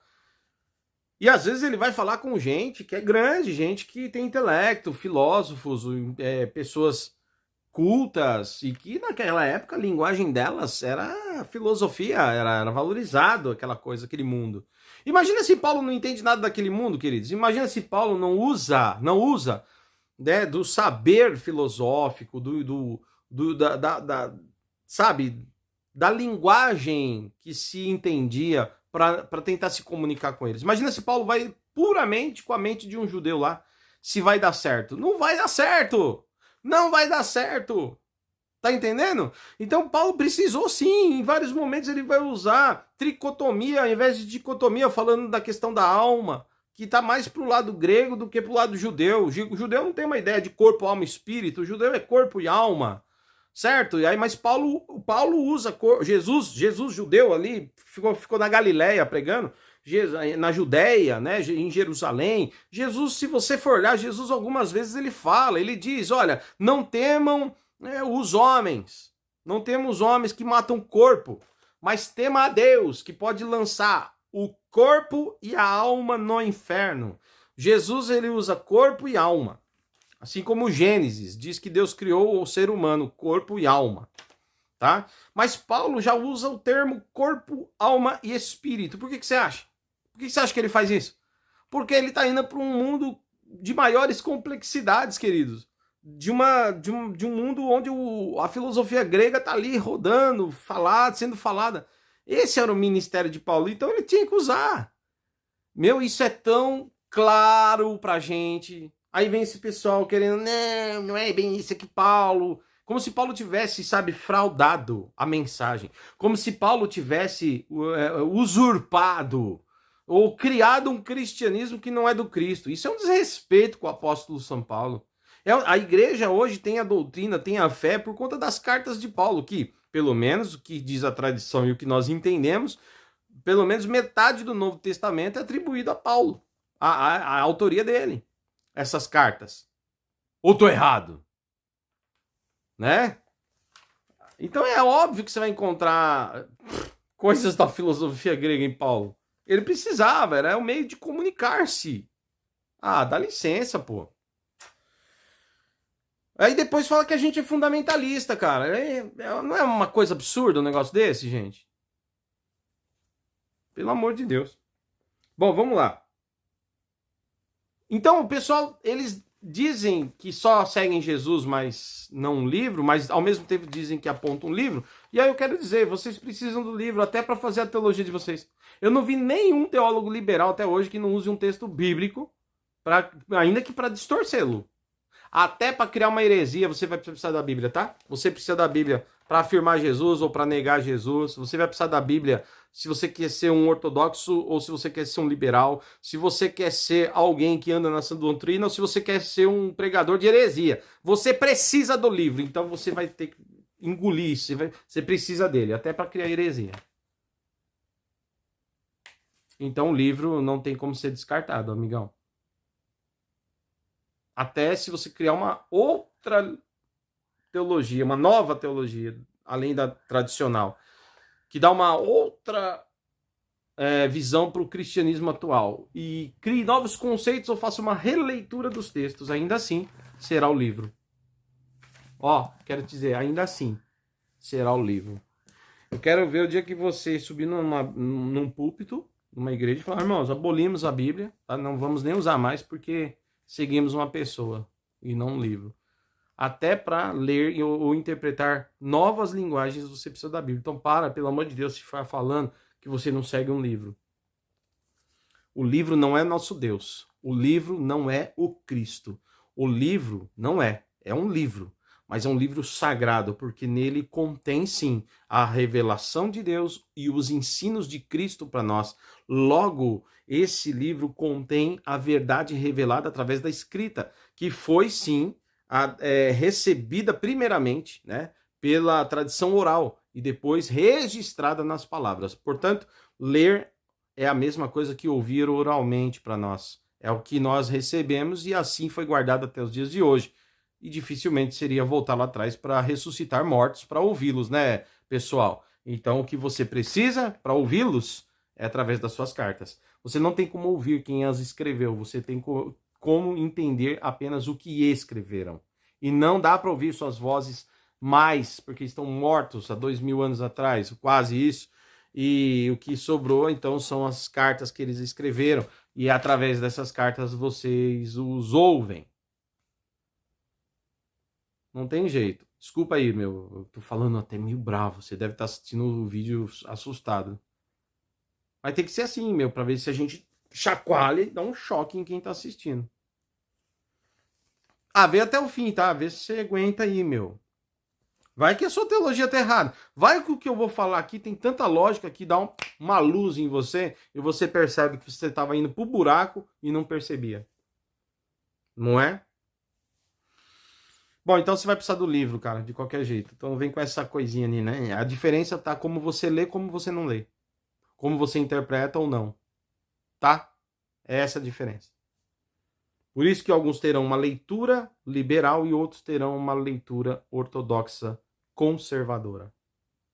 E às vezes ele vai falar com gente que é grande, gente que tem intelecto, filósofos, pessoas cultas, e que naquela época a linguagem delas era filosofia, era valorizado aquela coisa, aquele mundo. Imagina se Paulo não entende nada daquele mundo, queridos. Imagina se Paulo não usa, né, do saber filosófico, sabe, da linguagem que se entendia para tentar se comunicar com eles. Imagina se Paulo vai puramente com a mente de um judeu lá, se vai dar certo. Não vai dar certo! Não vai dar certo! Tá entendendo? Então Paulo precisou sim, em vários momentos ele vai usar tricotomia ao invés de dicotomia, falando da questão da alma, que está mais pro lado grego do que pro lado judeu. O judeu não tem uma ideia de corpo, alma e espírito, o judeu é corpo e alma. Certo? E aí, mas Paulo usa Jesus judeu ali, ficou na Galileia pregando, na Judéia, né, em Jerusalém. Jesus, se você for olhar, Jesus algumas vezes ele diz, olha, não temam os homens, não temos homens que matam o corpo, mas tema a Deus, que pode lançar o corpo e a alma no inferno. Jesus, ele usa corpo e alma. Assim como o Gênesis diz que Deus criou o ser humano, corpo e alma, tá? Mas Paulo já usa o termo corpo, alma e espírito. Por que você acha? Por que você acha que ele faz isso? Porque ele está indo para um mundo de maiores complexidades, queridos. De um mundo onde a filosofia grega está ali rodando, sendo falada. Esse era o ministério de Paulo, então ele tinha que usar. Meu, isso é tão claro pra gente. Aí vem esse pessoal querendo, não é bem isso aqui, Paulo. Como se Paulo tivesse, sabe, fraudado a mensagem. Como se Paulo tivesse usurpado ou criado um cristianismo que não é do Cristo. Isso é um desrespeito com o apóstolo São Paulo. A igreja hoje tem a doutrina, tem a fé por conta das cartas de Paulo, que, pelo menos o que diz a tradição e o que nós entendemos, pelo menos metade do Novo Testamento é atribuído a Paulo, a autoria dele. Essas cartas. Ou tô errado? Né? Então é óbvio que você vai encontrar coisas da filosofia grega em Paulo. Ele precisava, era um meio de comunicar-se. Ah, dá licença, pô. Aí depois fala que a gente é fundamentalista, cara. Não é uma coisa absurda um negócio desse, gente? Pelo amor de Deus. Bom, vamos lá. Então, o pessoal, eles dizem que só seguem Jesus, mas não um livro, mas ao mesmo tempo dizem que apontam um livro. E aí eu quero dizer, vocês precisam do livro até para fazer a teologia de vocês. Eu não vi nenhum teólogo liberal até hoje que não use um texto bíblico, ainda que para distorcê-lo. Até para criar uma heresia, você vai precisar da Bíblia, tá? Você precisa da Bíblia para afirmar Jesus ou para negar Jesus. Você vai precisar da Bíblia se você quer ser um ortodoxo ou se você quer ser um liberal. Se você quer ser alguém que anda na sã doutrina ou se você quer ser um pregador de heresia. Você precisa do livro, então você vai ter que engolir isso. Você precisa dele, até para criar heresia. Então o livro não tem como ser descartado, amigão. Até se você criar uma outra teologia, uma nova teologia, além da tradicional, que dá uma outra visão para o cristianismo atual e crie novos conceitos ou faça uma releitura dos textos, ainda assim será o livro. Ó, quero te dizer, ainda assim será o livro. Eu quero ver o dia que você subir num púlpito, numa igreja, e falar, irmãos, abolimos a Bíblia, tá? Não vamos nem usar mais porque seguimos uma pessoa e não um livro. Até para ler ou interpretar novas linguagens você precisa da Bíblia. Então pelo amor de Deus, se ficar falando que você não segue um livro. O livro não é nosso Deus. O livro não é o Cristo. O livro não é um livro, mas é um livro sagrado, porque nele contém sim a revelação de Deus e os ensinos de Cristo para nós. Logo, esse livro contém a verdade revelada através da escrita, que foi sim recebida primeiramente, né, pela tradição oral e depois registrada nas palavras. Portanto, ler é a mesma coisa que ouvir oralmente para nós. É o que nós recebemos e assim foi guardado até os dias de hoje. E dificilmente seria voltar lá atrás para ressuscitar mortos para ouvi-los, né, pessoal? Então, o que você precisa para ouvi-los é através das suas cartas. Você não tem como ouvir quem as escreveu, você tem como entender apenas o que escreveram. E não dá para ouvir suas vozes mais, porque estão mortos há 2000 anos atrás, quase isso. E o que sobrou, então, são as cartas que eles escreveram. E através dessas cartas vocês os ouvem. Não tem jeito. Desculpa aí, meu. Eu tô falando até meio bravo. Você deve estar assistindo o vídeo assustado. Mas tem que ser assim, meu, para ver se a gente chacoalha e dá um choque em quem tá assistindo. Vê até o fim, tá? Vê se você aguenta aí, meu. Vai que a sua teologia tá errada. Vai que o que eu vou falar aqui tem tanta lógica que dá uma luz em você e você percebe que você estava indo pro buraco e não percebia. Não é? Bom, então você vai precisar do livro, cara, de qualquer jeito. Então vem com essa coisinha ali, né? A diferença tá como você lê, como você não lê. Como você interpreta ou não. Tá? É essa a diferença. Por isso que alguns terão uma leitura liberal e outros terão uma leitura ortodoxa conservadora.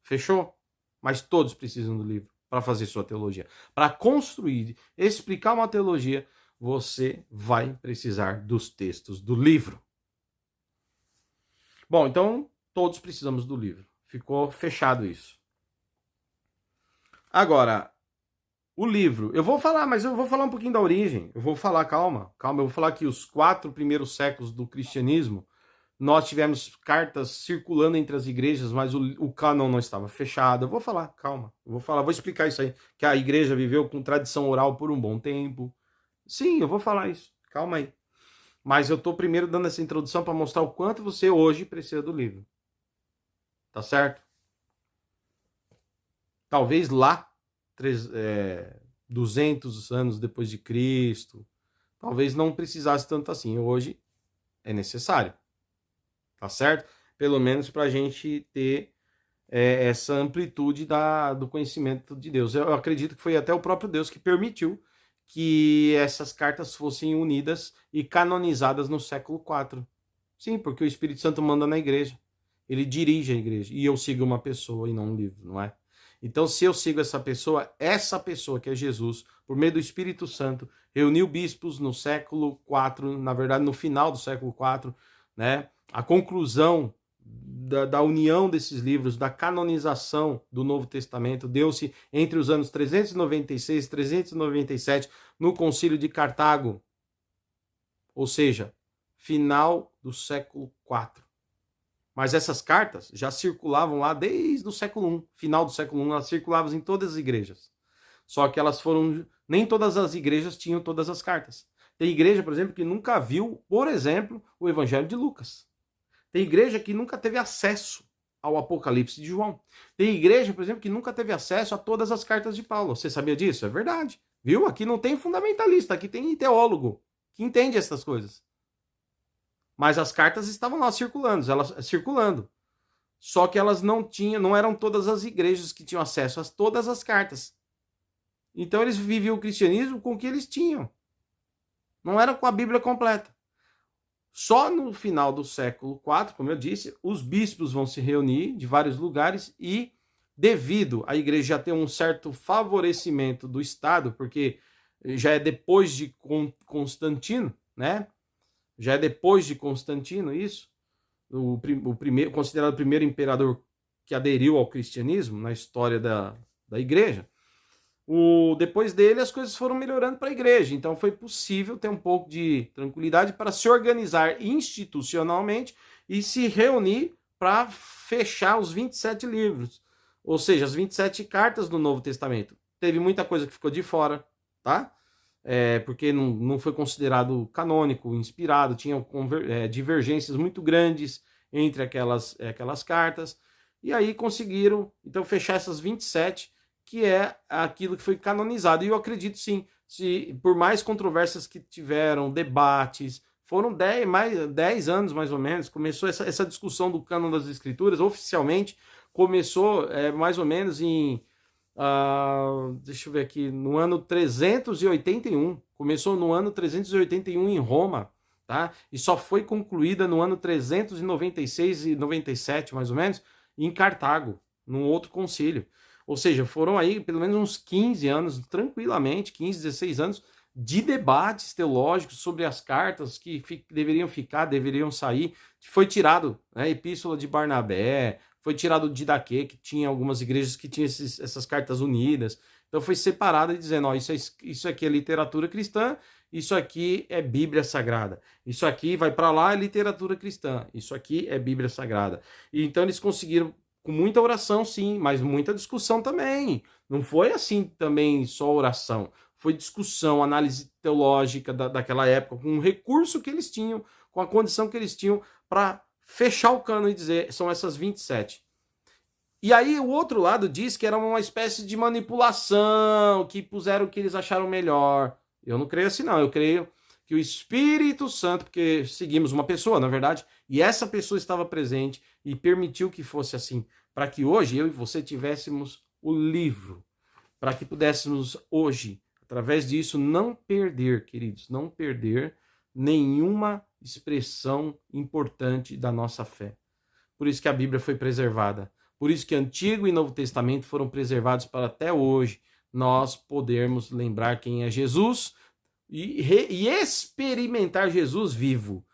Fechou? Mas todos precisam do livro para fazer sua teologia. Para construir, explicar uma teologia, você vai precisar dos textos do livro. Bom, então todos precisamos do livro. Ficou fechado isso. Agora, o livro. Eu vou falar, mas eu vou falar um pouquinho da origem. Eu vou falar, calma. Eu vou falar que os 4 primeiros séculos do cristianismo, nós tivemos cartas circulando entre as igrejas, mas o cânon não estava fechado. Eu vou falar, calma. Vou explicar isso aí. Que a igreja viveu com tradição oral por um bom tempo. Sim, eu vou falar isso. Calma aí. Mas eu estou primeiro dando essa introdução para mostrar o quanto você hoje precisa do livro. Tá certo? Talvez lá, 200 anos depois de Cristo, talvez não precisasse tanto assim. Hoje é necessário. Tá certo? Pelo menos para a gente ter essa amplitude do conhecimento de Deus. Eu acredito que foi até o próprio Deus que permitiu que essas cartas fossem unidas e canonizadas no século IV. Sim, porque o Espírito Santo manda na igreja. Ele dirige a igreja. E eu sigo uma pessoa e não um livro, não é? Então, se eu sigo essa pessoa que é Jesus, por meio do Espírito Santo, reuniu bispos no século IV, na verdade, no final do século IV, né? A conclusão da união desses livros, da canonização do Novo Testamento, deu-se entre os anos 396 e 397, no Concílio de Cartago. Ou seja, final do século IV. Mas essas cartas já circulavam lá desde o século I, final do século I, elas circulavam em todas as igrejas. Só que elas foram... Nem todas as igrejas tinham todas as cartas. Tem igreja, por exemplo, que nunca viu, por exemplo, o Evangelho de Lucas. Tem igreja que nunca teve acesso ao Apocalipse de João. Tem igreja, por exemplo, que nunca teve acesso a todas as cartas de Paulo. Você sabia disso? É verdade. Viu? Aqui não tem fundamentalista, aqui tem teólogo que entende essas coisas. Mas as cartas estavam lá circulando. Só que elas não eram todas as igrejas que tinham acesso a todas as cartas. Então eles viviam o cristianismo com o que eles tinham. Não era com a Bíblia completa. Só no final do século IV, como eu disse, os bispos vão se reunir de vários lugares e, devido à igreja já ter um certo favorecimento do Estado, porque já é depois de Constantino, né? Já é depois de Constantino isso, considerado o primeiro imperador que aderiu ao cristianismo na história da igreja. Depois dele as coisas foram melhorando para a igreja, então foi possível ter um pouco de tranquilidade para se organizar institucionalmente e se reunir para fechar os 27 livros, ou seja, as 27 cartas do Novo Testamento. Teve muita coisa que ficou de fora, tá? Porque não foi considerado canônico, inspirado, tinham divergências muito grandes entre aquelas cartas, e aí conseguiram então fechar essas 27, que é aquilo que foi canonizado. E eu acredito sim, por mais controvérsias que tiveram, debates, foram 10 anos mais ou menos, começou essa discussão do cânon das escrituras, oficialmente, começou mais ou menos deixa eu ver aqui, no ano 381, começou no ano 381 em Roma, tá? E só foi concluída no ano 396 e 97, mais ou menos, em Cartago, num outro concílio. Ou seja, foram aí pelo menos uns 15 anos, tranquilamente, 15, 16 anos, de debates teológicos sobre as cartas que deveriam ficar, deveriam sair. Foi tirado, né, a Epístola de Barnabé, foi tirado o Didaquê, que tinha algumas igrejas que tinham essas cartas unidas. Então foi separado e dizendo, ó, isso aqui é literatura cristã, isso aqui é Bíblia Sagrada. Isso aqui vai para lá, é literatura cristã. Isso aqui é Bíblia Sagrada. E então eles conseguiram, com muita oração, sim, mas muita discussão também. Não foi assim também só oração. Foi discussão, análise teológica daquela época, com o recurso que eles tinham, com a condição que eles tinham para fechar o cano e dizer, são essas 27. E aí o outro lado diz que era uma espécie de manipulação, que puseram o que eles acharam melhor. Eu não creio assim não, eu creio que o Espírito Santo, porque seguimos uma pessoa, na verdade, e essa pessoa estava presente e permitiu que fosse assim, para que hoje eu e você tivéssemos o livro, para que pudéssemos hoje, através disso, não perder, queridos, não perder nenhuma expressão importante da nossa fé. Por isso que a Bíblia foi preservada. Por isso que Antigo e Novo Testamento foram preservados para até hoje nós podermos lembrar quem é Jesus e experimentar Jesus vivo.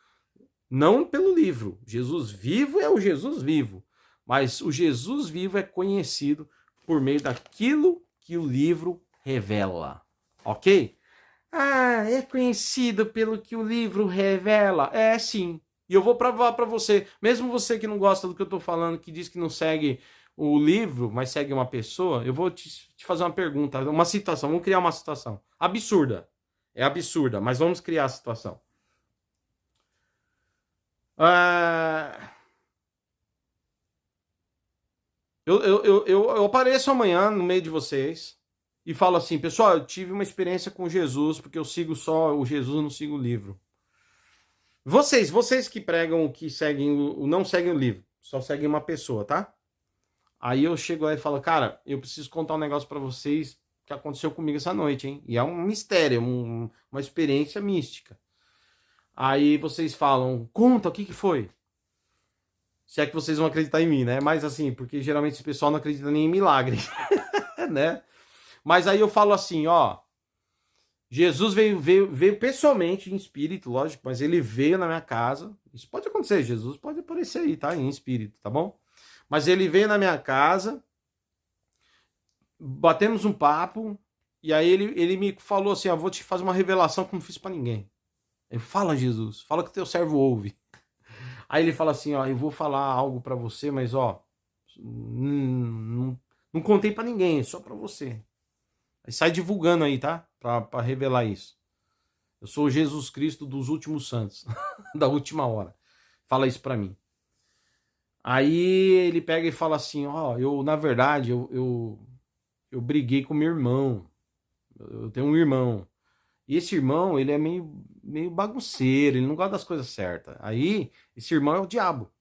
Não pelo livro. Jesus vivo é o Jesus vivo. Mas o Jesus vivo é conhecido por meio daquilo que o livro revela. Ok? É conhecido pelo que o livro revela. É, sim. E eu vou provar para você, mesmo você que não gosta do que eu estou falando, que diz que não segue o livro, mas segue uma pessoa, eu vou te fazer uma pergunta, uma situação, vamos criar uma situação absurda. É absurda, mas vamos criar a situação. Eu apareço amanhã no meio de vocês e falo assim, pessoal, eu tive uma experiência com Jesus, porque eu sigo só o Jesus, eu não sigo o livro. Vocês que pregam, que seguem, não seguem o livro, só seguem uma pessoa, tá? Aí eu chego lá e falo, cara, eu preciso contar um negócio para vocês que aconteceu comigo essa noite, hein? E é um mistério, uma experiência mística. Aí vocês falam, conta, o que foi? Se é que vocês vão acreditar em mim, né? Mas assim, porque geralmente esse pessoal não acredita nem em milagre, né? Mas aí eu falo assim, ó, Jesus veio pessoalmente, em espírito, lógico, mas ele veio na minha casa. Isso pode acontecer, Jesus pode aparecer aí, tá? Em espírito, tá bom? Mas ele veio na minha casa, batemos um papo, e aí ele me falou assim, ó, vou te fazer uma revelação que eu não fiz pra ninguém. Eu fala, Jesus, fala que teu servo ouve. Aí ele fala assim, ó, eu vou falar algo pra você, mas ó, não contei pra ninguém, só pra você. Aí sai divulgando aí, tá? Pra revelar isso. Eu sou o Jesus Cristo dos últimos santos, da última hora. Fala isso pra mim. Aí ele pega e fala assim, ó, na verdade, eu briguei com meu irmão. Eu tenho um irmão. E esse irmão, ele é meio bagunceiro, ele não gosta das coisas certas. Aí, esse irmão é o diabo.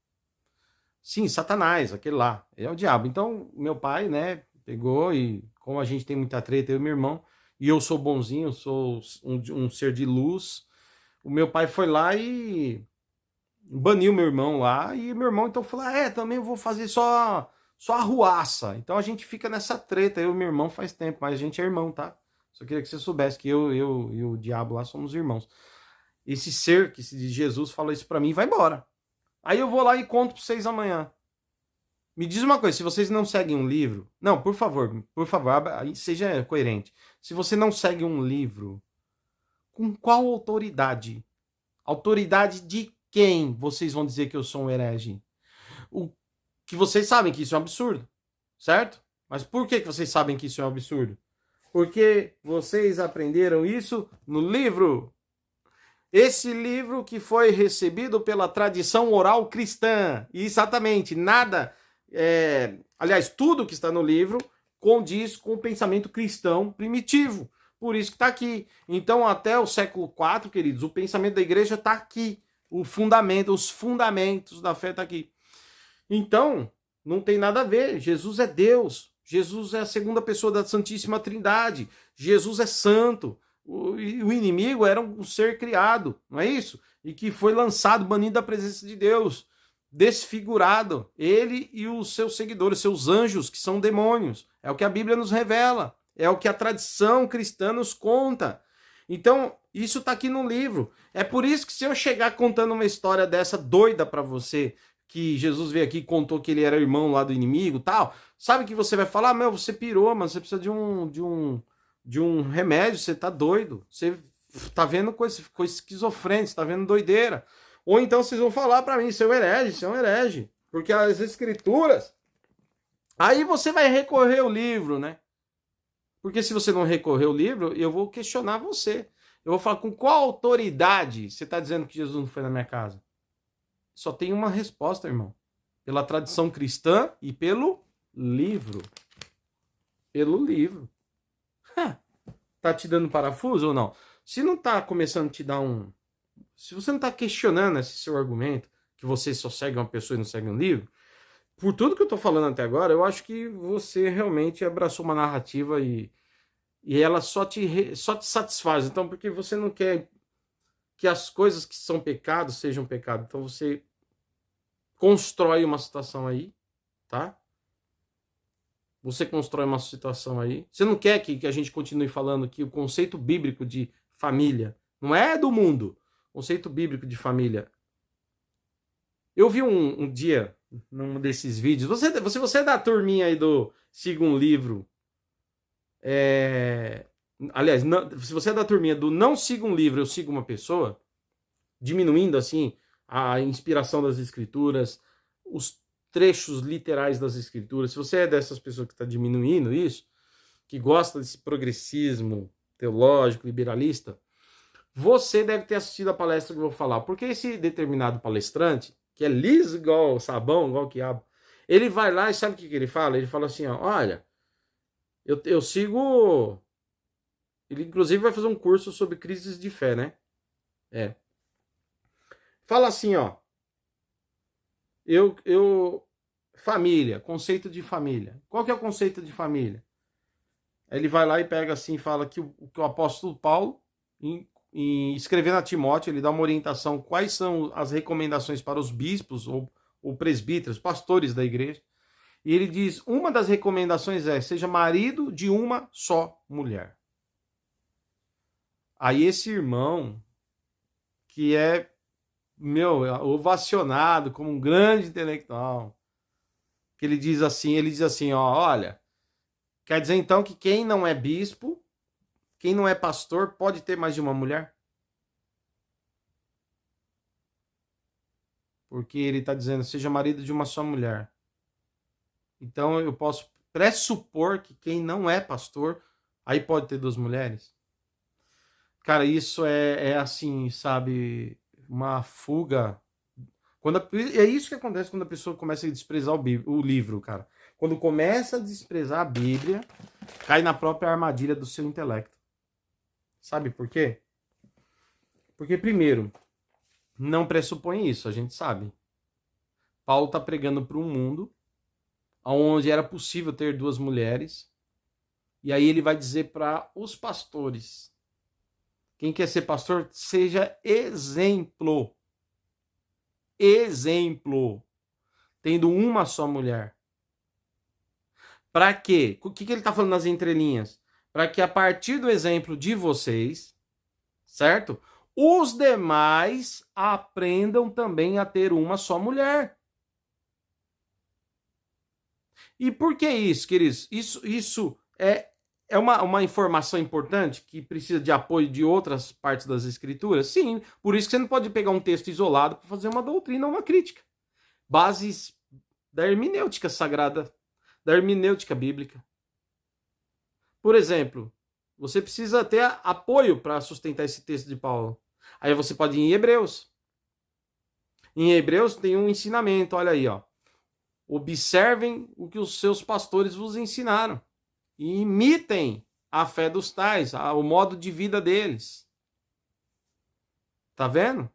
Sim, Satanás, aquele lá. Ele é o diabo. Então, meu pai, né, pegou e, como a gente tem muita treta, eu e meu irmão, e eu sou bonzinho, eu sou um ser de luz, o meu pai foi lá e baniu meu irmão lá, e meu irmão então falou, também vou fazer só arruaça. Então a gente fica nessa treta, eu e meu irmão faz tempo, mas a gente é irmão, tá? Só queria que você soubesse que eu e o diabo lá somos irmãos. Esse ser que se diz Jesus fala isso pra mim e vai embora. Aí eu vou lá e conto pra vocês amanhã. Me diz uma coisa, se vocês não seguem um livro... Não, por favor, seja coerente. Se você não segue um livro, com qual autoridade? Autoridade de quem vocês vão dizer que eu sou um herege? O que vocês sabem que isso é um absurdo, certo? Mas por que vocês sabem que isso é um absurdo? Porque vocês aprenderam isso no livro. Esse livro que foi recebido pela tradição oral cristã. E exatamente, nada... aliás, tudo que está no livro condiz com o pensamento cristão primitivo. Por isso que está aqui. Então, até o século IV, queridos, o pensamento da igreja está aqui. Os fundamentos da fé estão aqui. Então, não tem nada a ver. Jesus é Deus. Jesus é a segunda pessoa da Santíssima Trindade. Jesus é santo. O inimigo era um ser criado, não é isso? E que foi lançado, banido da presença de Deus. Desfigurado. Ele e os seus seguidores, seus anjos, que são demônios. É o que a Bíblia nos revela. É o que a tradição cristã nos conta. Então, isso está aqui no livro. É por isso que se eu chegar contando uma história dessa doida para você, que Jesus veio aqui e contou que ele era irmão lá do inimigo, tal, sabe que você vai falar? Meu, você pirou, mas você precisa de um remédio, você tá doido. Você tá vendo coisa esquizofrênica, você tá vendo doideira. Ou então vocês vão falar para mim, seu herege, você é um herege. Porque as escrituras... Aí você vai recorrer ao livro, né? Porque se você não recorrer ao livro, eu vou questionar você. Eu vou falar, com qual autoridade você está dizendo que Jesus não foi na minha casa? Só tem uma resposta, irmão. Pela tradição cristã e pelo livro. Pelo livro. Tá te dando parafuso ou não? Se não tá começando a te dar um... Se você não tá questionando esse seu argumento, que você só segue uma pessoa e não segue um livro, por tudo que eu tô falando até agora, eu acho que você realmente abraçou uma narrativa e ela só te satisfaz. Então, porque você não quer que as coisas que são pecados sejam pecado. Então, você constrói uma situação aí, tá? Você constrói uma situação aí. Você não quer que a gente continue falando que o conceito bíblico de família não é do mundo. O conceito bíblico de família. Eu vi um dia, num desses vídeos, você é da turminha aí do Siga um Livro, aliás, não, se você é da turminha do Não Siga um Livro, Eu Sigo uma Pessoa, diminuindo assim a inspiração das escrituras, os trechos literais das escrituras, se você é dessas pessoas que está diminuindo isso, que gosta desse progressismo teológico, liberalista, você deve ter assistido a palestra que eu vou falar, porque esse determinado palestrante, que é liso igual sabão, igual quiabo, ele vai lá e sabe o que ele fala? Ele fala assim, ó, olha, eu sigo... Ele inclusive vai fazer um curso sobre crises de fé, né? Fala assim, ó, família, conceito de família. Qual que é o conceito de família? Ele vai lá e pega assim e fala que o apóstolo Paulo, em escrevendo a Timóteo, ele dá uma orientação quais são as recomendações para os bispos ou presbíteros, pastores da igreja. E ele diz, uma das recomendações seja marido de uma só mulher. Aí esse irmão, que é ovacionado como um grande intelectual, que ele diz assim, ó, olha, quer dizer então que quem não é bispo, quem não é pastor, pode ter mais de uma mulher? Porque ele está dizendo, seja marido de uma só mulher. Então eu posso pressupor que quem não é pastor, aí pode ter duas mulheres? Cara, isso é assim, sabe, uma fuga. É isso que acontece quando a pessoa começa a desprezar o livro, cara. Quando começa a desprezar a Bíblia, cai na própria armadilha do seu intelecto. Sabe por quê? Porque, primeiro, não pressupõe isso, a gente sabe. Paulo está pregando para um mundo onde era possível ter duas mulheres. E aí ele vai dizer para os pastores: quem quer ser pastor, seja exemplo. Exemplo. Tendo uma só mulher. Para quê? O que ele está falando nas entrelinhas? Para que a partir do exemplo de vocês, certo? Os demais aprendam também a ter uma só mulher. E por que isso, queridos? Isso é uma informação importante que precisa de apoio de outras partes das escrituras? Sim, por isso que você não pode pegar um texto isolado para fazer uma doutrina ou uma crítica. Bases da hermenêutica sagrada, da hermenêutica bíblica. Por exemplo, você precisa ter apoio para sustentar esse texto de Paulo. Aí você pode ir em Hebreus. Em Hebreus tem um ensinamento, olha aí, ó. Observem o que os seus pastores vos ensinaram e imitem a fé dos tais, o modo de vida deles. Tá vendo?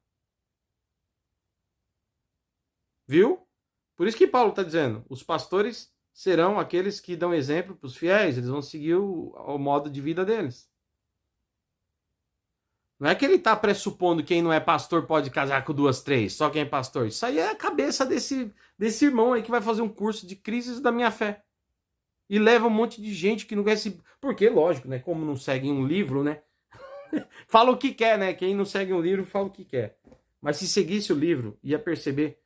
Viu? Por isso que Paulo está dizendo, os pastores serão aqueles que dão exemplo para os fiéis, eles vão seguir o modo de vida deles. Não é que ele está pressupondo que quem não é pastor pode casar com 2, 3, só quem é pastor. Isso aí é a cabeça desse irmão aí que vai fazer um curso de crises da minha fé. E leva um monte de gente que não quer se... Porque, lógico, né? Como não segue um livro, né? Fala o que quer, né? Quem não segue um livro fala o que quer. Mas se seguisse o livro, ia perceber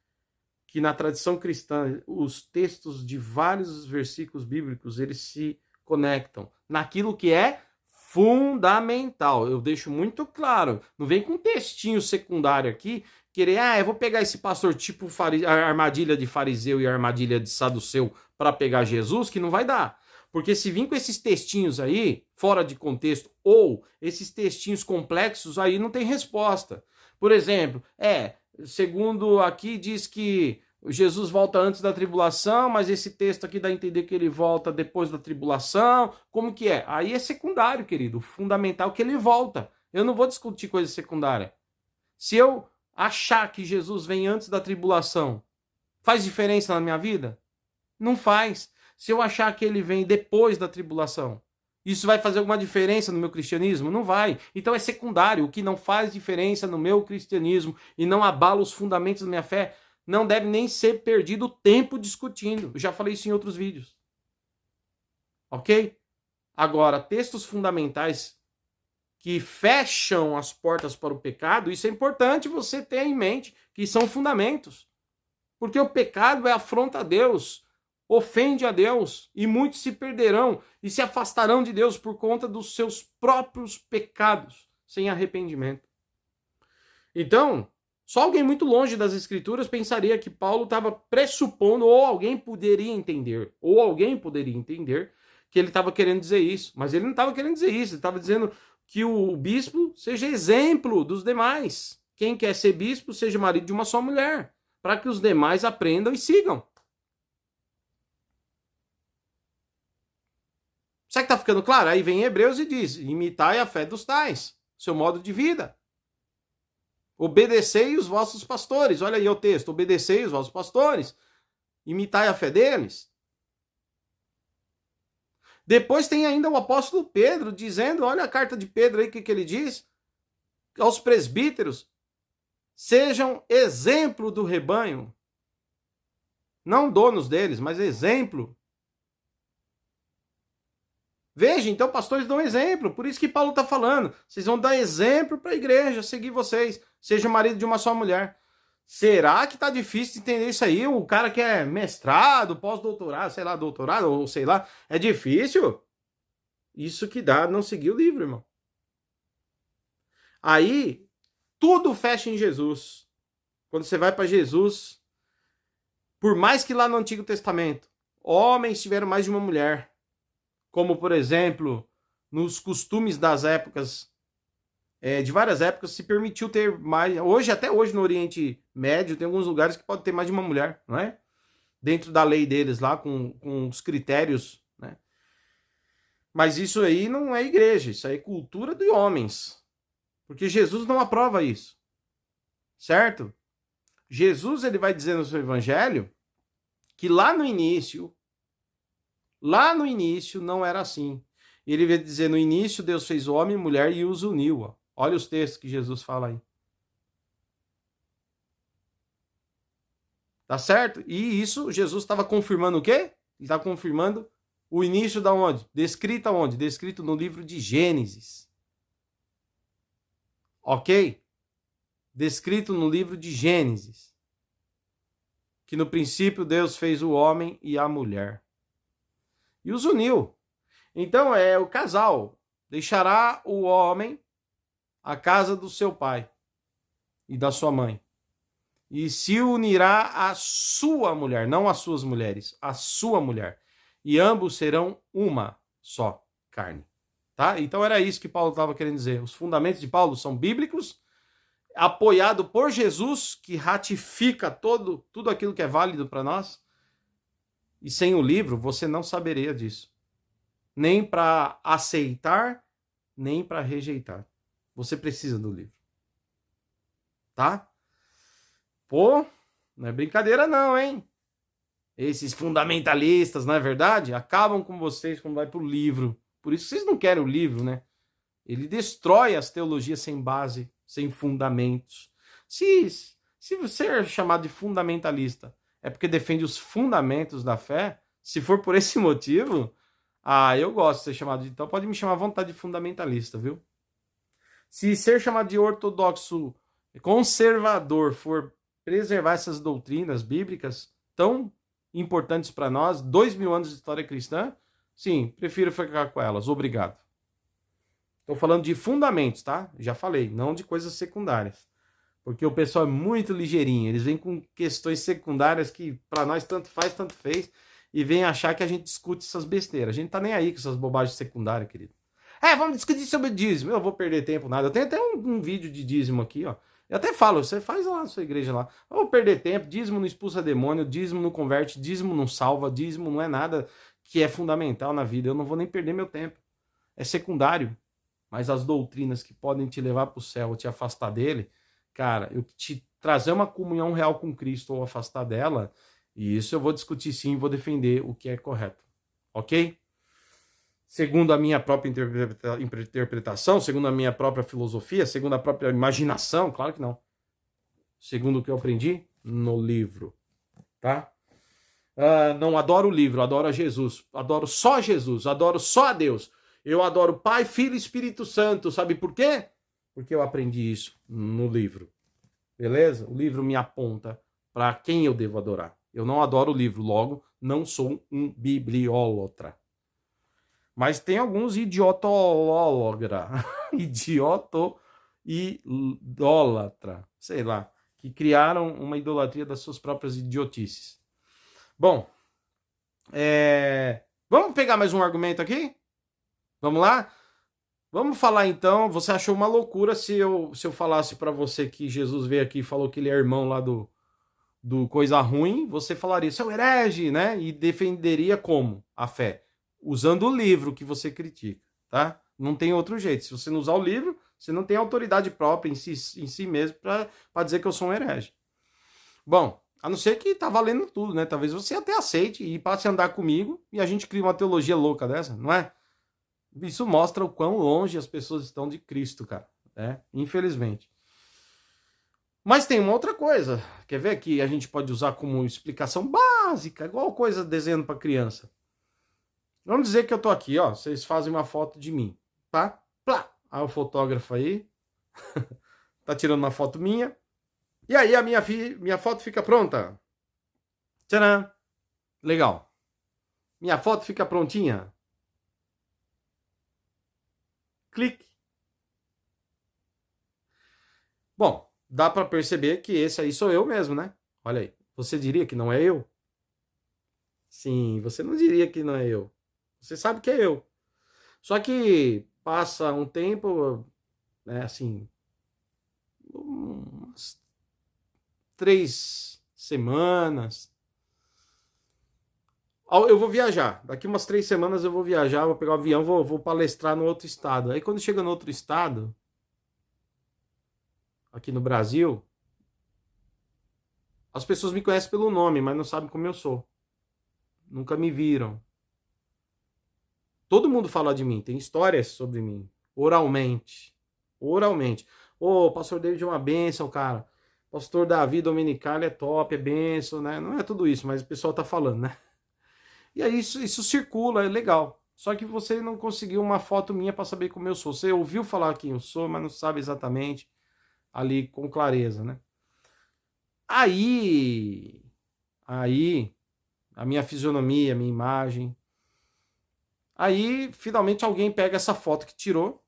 que na tradição cristã, os textos de vários versículos bíblicos, eles se conectam naquilo que é fundamental. Eu deixo muito claro. Não vem com um textinho secundário aqui, querer, eu vou pegar esse pastor tipo a armadilha de fariseu e a armadilha de saduceu para pegar Jesus, que não vai dar. Porque se vir com esses textinhos aí, fora de contexto, ou esses textinhos complexos, aí não tem resposta. Por exemplo, segundo aqui diz que Jesus volta antes da tribulação, mas esse texto aqui dá a entender que ele volta depois da tribulação. Como que é? Aí é secundário, querido. O fundamental é que ele volta. Eu não vou discutir coisa secundária. Se eu achar que Jesus vem antes da tribulação, faz diferença na minha vida? Não faz. Se eu achar que ele vem depois da tribulação, isso vai fazer alguma diferença no meu cristianismo? Não vai. Então é secundário. O que não faz diferença no meu cristianismo e não abala os fundamentos da minha fé, não deve nem ser perdido tempo discutindo. Eu já falei isso em outros vídeos. Ok? Agora, textos fundamentais que fecham as portas para o pecado, isso é importante você ter em mente, que são fundamentos. Porque o pecado é afronta a Deus, ofende a Deus, e muitos se perderão e se afastarão de Deus por conta dos seus próprios pecados, sem arrependimento. Então, só alguém muito longe das escrituras pensaria que Paulo estava pressupondo, ou alguém poderia entender que ele estava querendo dizer isso. Mas ele não estava querendo dizer isso, ele estava dizendo que o bispo seja exemplo dos demais. Quem quer ser bispo seja marido de uma só mulher, para que os demais aprendam e sigam. Será que está ficando claro? Aí vem Hebreus e diz, imitai a fé dos tais, seu modo de vida. Obedecei os vossos pastores. Olha aí o texto. Obedecei os vossos pastores. Imitai a fé deles. Depois tem ainda o apóstolo Pedro dizendo, olha a carta de Pedro aí, o que ele diz? Aos presbíteros, sejam exemplo do rebanho. Não donos deles, mas exemplo. Veja, então pastores dão exemplo. Por isso que Paulo está falando. Vocês vão dar exemplo para a igreja, seguir vocês. Seja marido de uma só mulher. Será que tá difícil de entender isso aí? O cara que é mestrado, pós-doutorado, sei lá, doutorado, ou sei lá, é difícil? Isso que dá não seguir o livro, irmão. Aí, tudo fecha em Jesus. Quando você vai para Jesus, por mais que lá no Antigo Testamento, homens tiveram mais de uma mulher, como, por exemplo, nos costumes das épocas, de várias épocas, se permitiu ter mais... Até hoje, no Oriente Médio, tem alguns lugares que pode ter mais de uma mulher, não é? Dentro da lei deles lá, com os critérios, né? Mas isso aí não é igreja, isso aí é cultura de homens. Porque Jesus não aprova isso. Certo? Jesus, ele vai dizer no seu evangelho que lá no início não era assim. Ele vai dizer, no início Deus fez o homem e mulher e os uniu. Ó. Olha os textos que Jesus fala aí. Tá certo? E isso, Jesus estava confirmando o quê? Ele estava confirmando o início da onde? Descrito aonde? Descrito no livro de Gênesis. Ok? Descrito no livro de Gênesis. Que no princípio Deus fez o homem e a mulher. e os uniu. Então é o casal. Deixará o homem a casa do seu pai e da sua mãe, e se unirá à sua mulher, não às suas mulheres, à sua mulher, e ambos serão uma só carne. Tá? Então era isso que Paulo estava querendo dizer. Os fundamentos de Paulo são bíblicos, apoiado por Jesus, que ratifica tudo aquilo que é válido para nós. E sem o livro, você não saberia disso. Nem para aceitar, nem para rejeitar. Você precisa do livro. Tá? Pô, não é brincadeira não, hein? Esses fundamentalistas, não é verdade? Acabam com vocês quando vai pro livro. Por isso vocês não querem o livro, né? Ele destrói as teologias sem base, sem fundamentos. Se você é chamado de fundamentalista, é porque defende os fundamentos da fé. Se for por esse motivo, eu gosto de ser chamado de... Então pode me chamar à vontade de fundamentalista, viu? Se ser chamado de ortodoxo conservador for preservar essas doutrinas bíblicas tão importantes para nós, 2000 anos de história cristã, sim, prefiro ficar com elas. Obrigado. Estou falando de fundamentos, tá? Já falei, não de coisas secundárias. Porque o pessoal é muito ligeirinho. Eles vêm com questões secundárias que para nós tanto faz, tanto fez. E vêm achar que a gente discute essas besteiras. A gente tá nem aí com essas bobagens secundárias, querido. Vamos discutir sobre dízimo. Eu vou perder tempo, nada. Eu tenho até um vídeo de dízimo aqui, ó. Eu até falo, você faz lá na sua igreja lá. Eu vou perder tempo, dízimo não expulsa demônio, dízimo não converte, dízimo não salva, dízimo não é nada que é fundamental na vida. Eu não vou nem perder meu tempo. É secundário. Mas as doutrinas que podem te levar para o céu ou te afastar dele, cara, eu te trazer uma comunhão real com Cristo ou afastar dela, e isso eu vou discutir sim, vou defender o que é correto. Ok? Segundo a minha própria interpretação, segundo a minha própria filosofia, segundo a própria imaginação, claro que não. Segundo o que eu aprendi no livro, tá? Não adoro o livro, adoro a Jesus. Adoro só a Deus. Eu adoro Pai, Filho e Espírito Santo. Sabe por quê? Porque eu aprendi isso no livro. Beleza? O livro me aponta para quem eu devo adorar. Eu não adoro o livro, logo, não sou um bibliólatra. Mas tem alguns idiotológra, idólatra, sei lá, que criaram uma idolatria das suas próprias idiotices. Bom, vamos pegar mais um argumento aqui? Vamos lá? Vamos falar então, você achou uma loucura se eu falasse para você que Jesus veio aqui e falou que ele é irmão lá do coisa ruim, você falaria, seu herege, né? E defenderia como? A fé. Usando o livro que você critica, tá? Não tem outro jeito. Se você não usar o livro, você não tem autoridade própria em si mesmo para dizer que eu sou um herege. Bom, a não ser que tá valendo tudo, né? Talvez você até aceite e passe a andar comigo e a gente crie uma teologia louca dessa, não é? Isso mostra o quão longe as pessoas estão de Cristo, cara. Né? Infelizmente. Mas tem uma outra coisa. Quer ver que a gente pode usar como explicação básica, igual coisa desenhando para criança. Vamos dizer que eu tô aqui, ó. Vocês fazem uma foto de mim, tá? Plá! Aí o fotógrafo aí tá tirando uma foto minha. E aí a minha foto fica pronta. Tcharam! Legal. Minha foto fica prontinha. Clique. Bom, dá para perceber que esse aí sou eu mesmo, né? Olha aí. Você diria que não é eu? Sim, você não diria que não é eu. Você sabe que é eu. Só que passa um tempo, né, assim, umas 3 semanas. Eu vou viajar. Daqui umas 3 semanas eu vou viajar, vou pegar o avião, vou palestrar no outro estado. Aí quando chega no outro estado, aqui no Brasil, as pessoas me conhecem pelo nome, mas não sabem como eu sou. Nunca me viram. Todo mundo fala de mim, tem histórias sobre mim, oralmente. Ô, pastor David é uma bênção, cara. Pastor Davi Dominical é top, é bênção, né? Não é tudo isso, mas o pessoal tá falando, né? E aí isso circula, é legal. Só que você não conseguiu uma foto minha para saber como eu sou. Você ouviu falar quem eu sou, mas não sabe exatamente ali com clareza, né? Aí, a minha fisionomia, a minha imagem, Aí, finalmente, alguém pega essa foto que tirou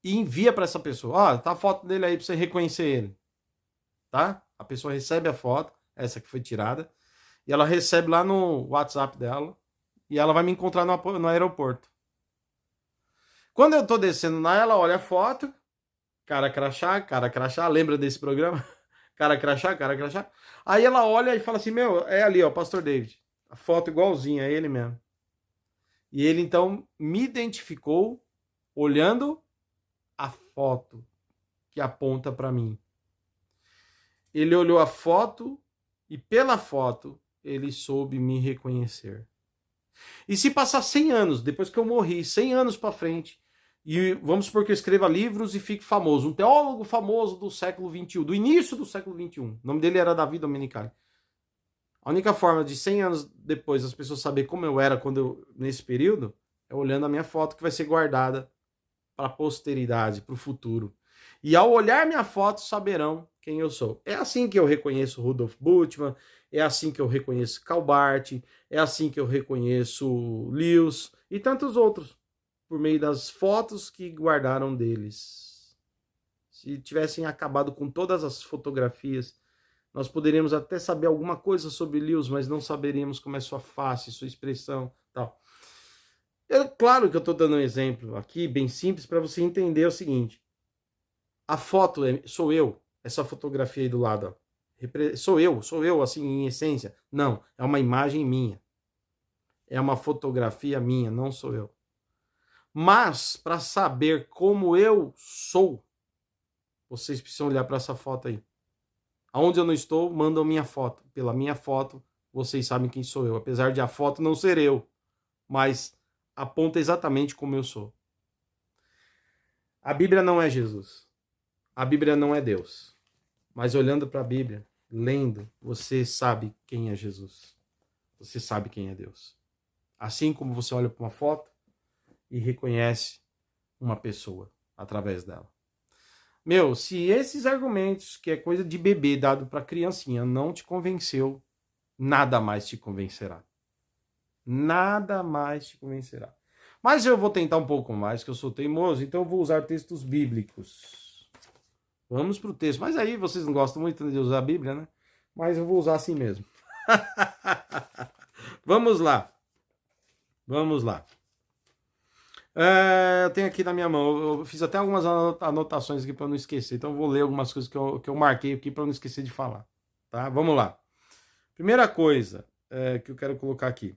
e envia para essa pessoa. Ó, tá a foto dele aí para você reconhecer ele, tá? A pessoa recebe a foto, essa que foi tirada, e ela recebe lá no WhatsApp dela, e ela vai me encontrar no aeroporto. Quando eu tô descendo lá, ela olha a foto, cara crachá, lembra desse programa? Cara crachá. Aí ela olha e fala assim, meu, é ali, ó, Pastor David. A foto igualzinha, é ele mesmo. E ele, então, me identificou olhando a foto que aponta para mim. Ele olhou a foto e pela foto ele soube me reconhecer. E se passar 100 anos, depois que eu morri, 100 anos para frente, e vamos supor que eu escreva livros e fique famoso, um teólogo famoso do século XXI, do início do século XXI, o nome dele era Davi Domenicali. A única forma de 100 anos depois as pessoas saberem como eu era nesse período é olhando a minha foto que vai ser guardada para a posteridade, para o futuro. E ao olhar minha foto, saberão quem eu sou. É assim que eu reconheço Rudolf Bultmann, é assim que eu reconheço Karl Barth, é assim que eu reconheço Lewis e tantos outros, por meio das fotos que guardaram deles. Se tivessem acabado com todas as fotografias, nós poderíamos até saber alguma coisa sobre Lewis, mas não saberíamos como é sua face, sua expressão, tal. Claro que eu estou dando um exemplo aqui, bem simples, para você entender o seguinte. A foto sou eu, essa fotografia aí do lado, ó. Sou eu, assim, em essência. Não, é uma imagem minha. É uma fotografia minha, não sou eu. Mas, para saber como eu sou, vocês precisam olhar para essa foto aí. Aonde eu não estou, mandam minha foto. Pela minha foto, vocês sabem quem sou eu. Apesar de a foto não ser eu, mas aponta exatamente como eu sou. A Bíblia não é Jesus. A Bíblia não é Deus. Mas olhando para a Bíblia, lendo, você sabe quem é Jesus. Você sabe quem é Deus. Assim como você olha para uma foto e reconhece uma pessoa através dela. Meu, se esses argumentos, que é coisa de bebê dado para criancinha, não te convenceu, nada mais te convencerá. Nada mais te convencerá. Mas eu vou tentar um pouco mais, que eu sou teimoso, então eu vou usar textos bíblicos. Vamos para o texto. Mas aí vocês não gostam muito de usar a Bíblia, né? Mas eu vou usar assim mesmo. Vamos lá. Vamos lá. Eu tenho aqui na minha mão. Eu fiz até algumas anotações aqui para não esquecer. Então eu vou ler algumas coisas que eu marquei aqui para não esquecer de falar. Tá? Vamos lá. Primeira coisa que eu quero colocar aqui.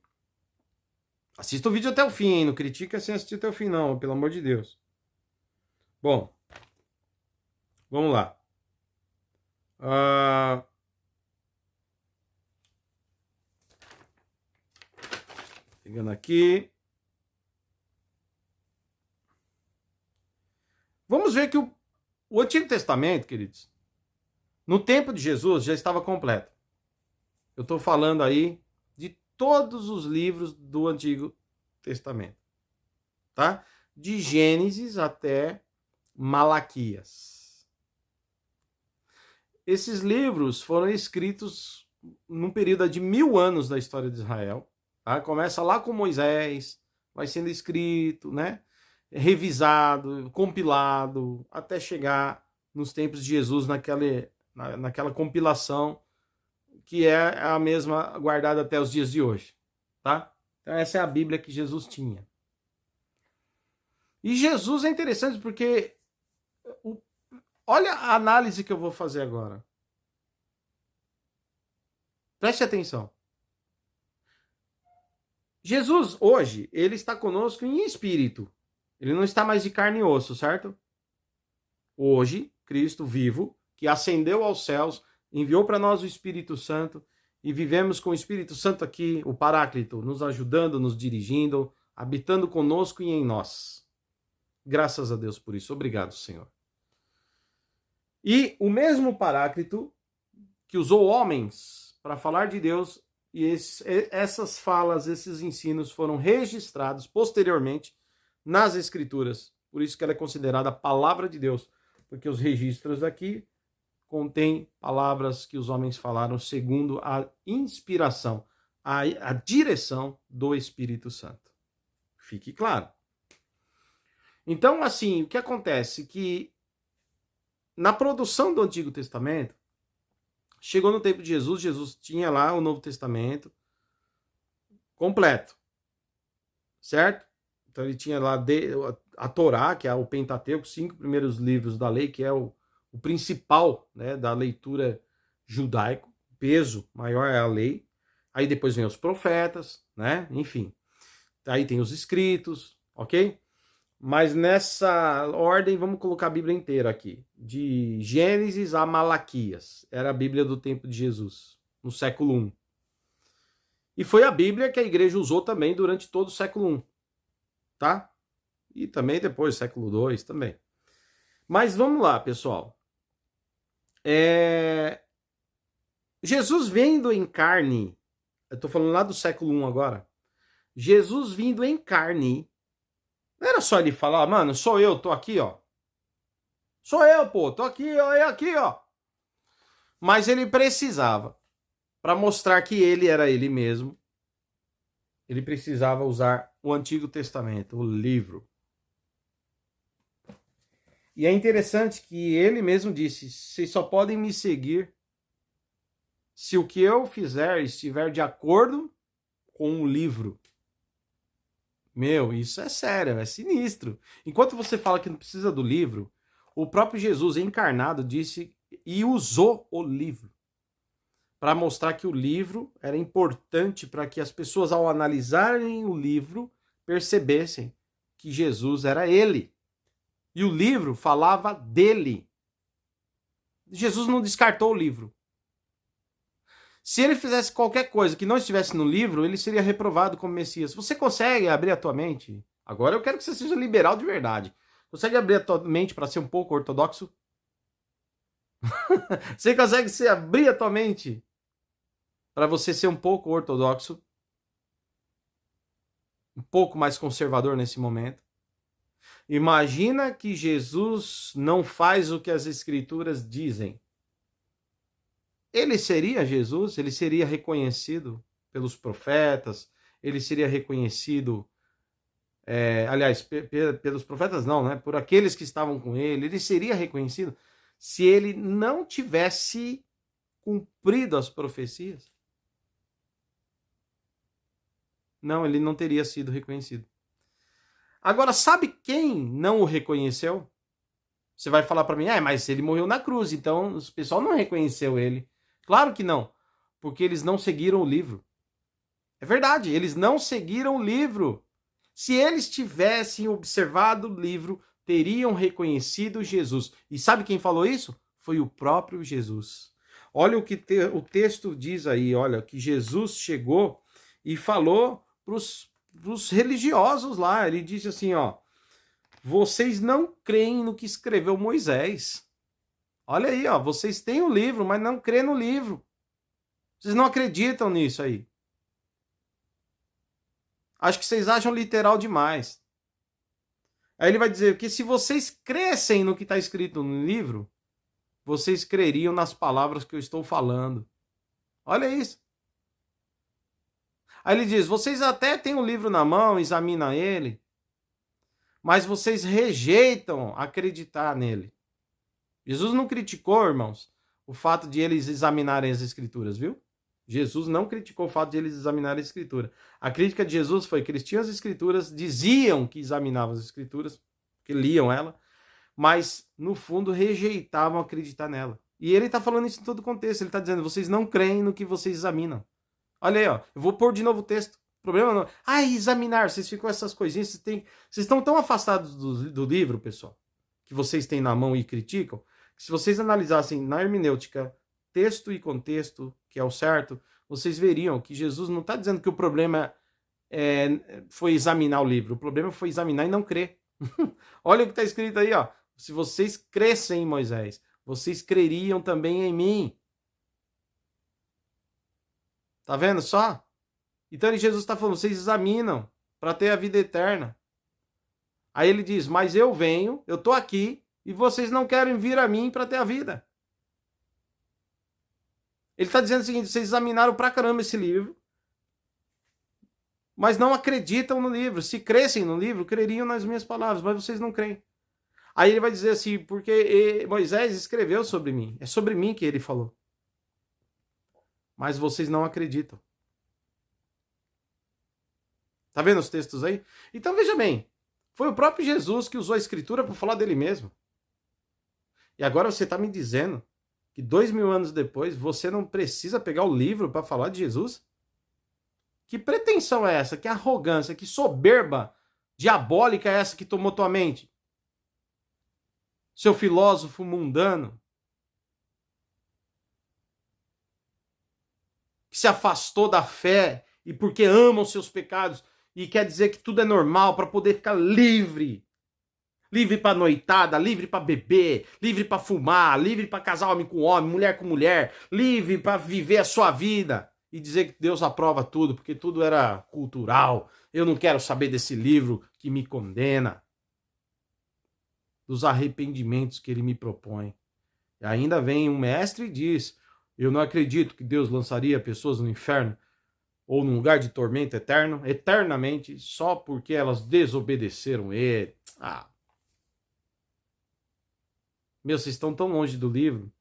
Assista o vídeo até o fim, hein? Não critica sem assistir até o fim, não. Pelo amor de Deus. Bom. Vamos lá. Pegando aqui. Vamos ver que o Antigo Testamento, queridos, no tempo de Jesus já estava completo. Eu estou falando aí de todos os livros do Antigo Testamento, tá? De Gênesis até Malaquias. Esses livros foram escritos num período de 1000 anos da história de Israel. Tá? Começa lá com Moisés, vai sendo escrito, né? Revisado, compilado, até chegar nos tempos de Jesus naquela compilação que é a mesma guardada até os dias de hoje, tá? Então essa é a Bíblia que Jesus tinha. E Jesus é interessante porque olha a análise que eu vou fazer agora. Preste atenção. Jesus hoje, ele está conosco em espírito. Ele não está mais de carne e osso, certo? Hoje, Cristo vivo, que ascendeu aos céus, enviou para nós o Espírito Santo e vivemos com o Espírito Santo aqui, o Paráclito, nos ajudando, nos dirigindo, habitando conosco e em nós. Graças a Deus por isso. Obrigado, Senhor. E o mesmo Paráclito que usou homens para falar de Deus, e essas falas, esses ensinos foram registrados posteriormente nas Escrituras. Por isso que ela é considerada a palavra de Deus, porque os registros aqui contêm palavras que os homens falaram segundo a inspiração, a direção do Espírito Santo. Fique claro. Então, assim, o que acontece? Que na produção do Antigo Testamento, chegou no tempo de Jesus, Jesus tinha lá o Novo Testamento completo, certo? Então ele tinha lá a Torá, que é o Pentateuco, 5 primeiros livros da lei, que é o principal, né, da leitura judaico, o peso maior é a lei. Aí depois vem os profetas, né? Enfim. Aí tem os escritos, ok? Mas nessa ordem, vamos colocar a Bíblia inteira aqui. De Gênesis a Malaquias. Era a Bíblia do tempo de Jesus, no século I. E foi a Bíblia que a igreja usou também durante todo o século I. Tá? E também depois, século II também. Mas vamos lá, pessoal. Jesus vindo em carne, eu estou falando lá do século I agora. Jesus vindo em carne, não era só ele falar, mano, sou eu, tô aqui, ó. Sou eu, pô, tô aqui, ó, é aqui, ó. Mas ele precisava, para mostrar que ele era ele mesmo, ele precisava usar o Antigo Testamento, o livro. E é interessante que ele mesmo disse, vocês só podem me seguir se o que eu fizer estiver de acordo com o livro. Meu, isso é sério, é sinistro. Enquanto você fala que não precisa do livro, o próprio Jesus encarnado disse e usou o livro para mostrar que o livro era importante para que as pessoas, ao analisarem o livro, percebessem que Jesus era ele. E o livro falava dele. Jesus não descartou o livro. Se ele fizesse qualquer coisa que não estivesse no livro, ele seria reprovado como Messias. Você consegue abrir a tua mente? Agora eu quero que você seja liberal de verdade. Consegue abrir a tua mente para ser um pouco ortodoxo? Você consegue abrir a tua mente para você ser um pouco ortodoxo? Um pouco mais conservador nesse momento? Imagina que Jesus não faz o que as Escrituras dizem. Ele seria Jesus? Ele seria reconhecido pelos profetas? Ele seria reconhecido, aliás, pelos profetas não, né? Por aqueles que estavam com ele. Ele seria reconhecido se ele não tivesse cumprido as profecias? Não, ele não teria sido reconhecido. Agora, sabe quem não o reconheceu? Você vai falar para mim, mas ele morreu na cruz, então o pessoal não reconheceu ele. Claro que não, porque eles não seguiram o livro. É verdade, eles não seguiram o livro. Se eles tivessem observado o livro, teriam reconhecido Jesus. E sabe quem falou isso? Foi o próprio Jesus. Olha o que o texto diz aí, olha, que Jesus chegou e falou para os religiosos lá. Ele disse assim, ó, vocês não creem no que escreveu Moisés. Olha aí, ó, vocês têm o livro, mas não crêem no livro. Vocês não acreditam nisso aí. Acho que vocês acham literal demais. Aí ele vai dizer que se vocês crescem no que está escrito no livro, vocês creriam nas palavras que eu estou falando. Olha isso. Aí ele diz, vocês até têm o livro na mão, examinam ele, mas vocês rejeitam acreditar nele. Jesus não criticou, irmãos, o fato de eles examinarem as escrituras, viu? Jesus não criticou o fato de eles examinarem a escritura. A crítica de Jesus foi que eles tinham as escrituras, diziam que examinavam as escrituras, que liam ela, mas no fundo rejeitavam acreditar nela. E ele está falando isso em todo o contexto. Ele está dizendo, vocês não creem no que vocês examinam. Olha aí, ó, eu vou pôr de novo o texto. O problema não... examinar, vocês ficam essas coisinhas, vocês estão tão afastados do livro, pessoal, que vocês têm na mão e criticam, que se vocês analisassem na hermenêutica, texto e contexto, que é o certo, vocês veriam que Jesus não está dizendo que o problema foi examinar o livro, o problema foi examinar e não crer. Olha o que está escrito aí, ó. Se vocês crescem em Moisés, vocês creriam também em mim. Tá vendo só? Então Jesus está falando, vocês examinam para ter a vida eterna. Aí ele diz, mas eu venho, eu estou aqui, e vocês não querem vir a mim para ter a vida. Ele está dizendo o seguinte, vocês examinaram pra caramba esse livro, mas não acreditam no livro. Se crescem no livro, creriam nas minhas palavras, mas vocês não creem. Aí ele vai dizer assim, porque Moisés escreveu sobre mim, é sobre mim que ele falou. Mas vocês não acreditam. Tá vendo os textos aí? Então veja bem, foi o próprio Jesus que usou a escritura para falar dele mesmo. E agora você está me dizendo que 2000 anos depois você não precisa pegar o livro para falar de Jesus? Que pretensão é essa? Que arrogância, que soberba diabólica é essa que tomou tua mente? Seu filósofo mundano, que se afastou da fé e porque ama os seus pecados e quer dizer que tudo é normal para poder ficar livre. Livre para noitada, livre para beber, livre para fumar, livre para casar homem com homem, mulher com mulher, livre para viver a sua vida e dizer que Deus aprova tudo, porque tudo era cultural. Eu não quero saber desse livro que me condena, dos arrependimentos que ele me propõe. E ainda vem um mestre e diz: eu não acredito que Deus lançaria pessoas no inferno ou num lugar de tormento eterno, eternamente, só porque elas desobedeceram ele. Meu, vocês estão tão longe do livro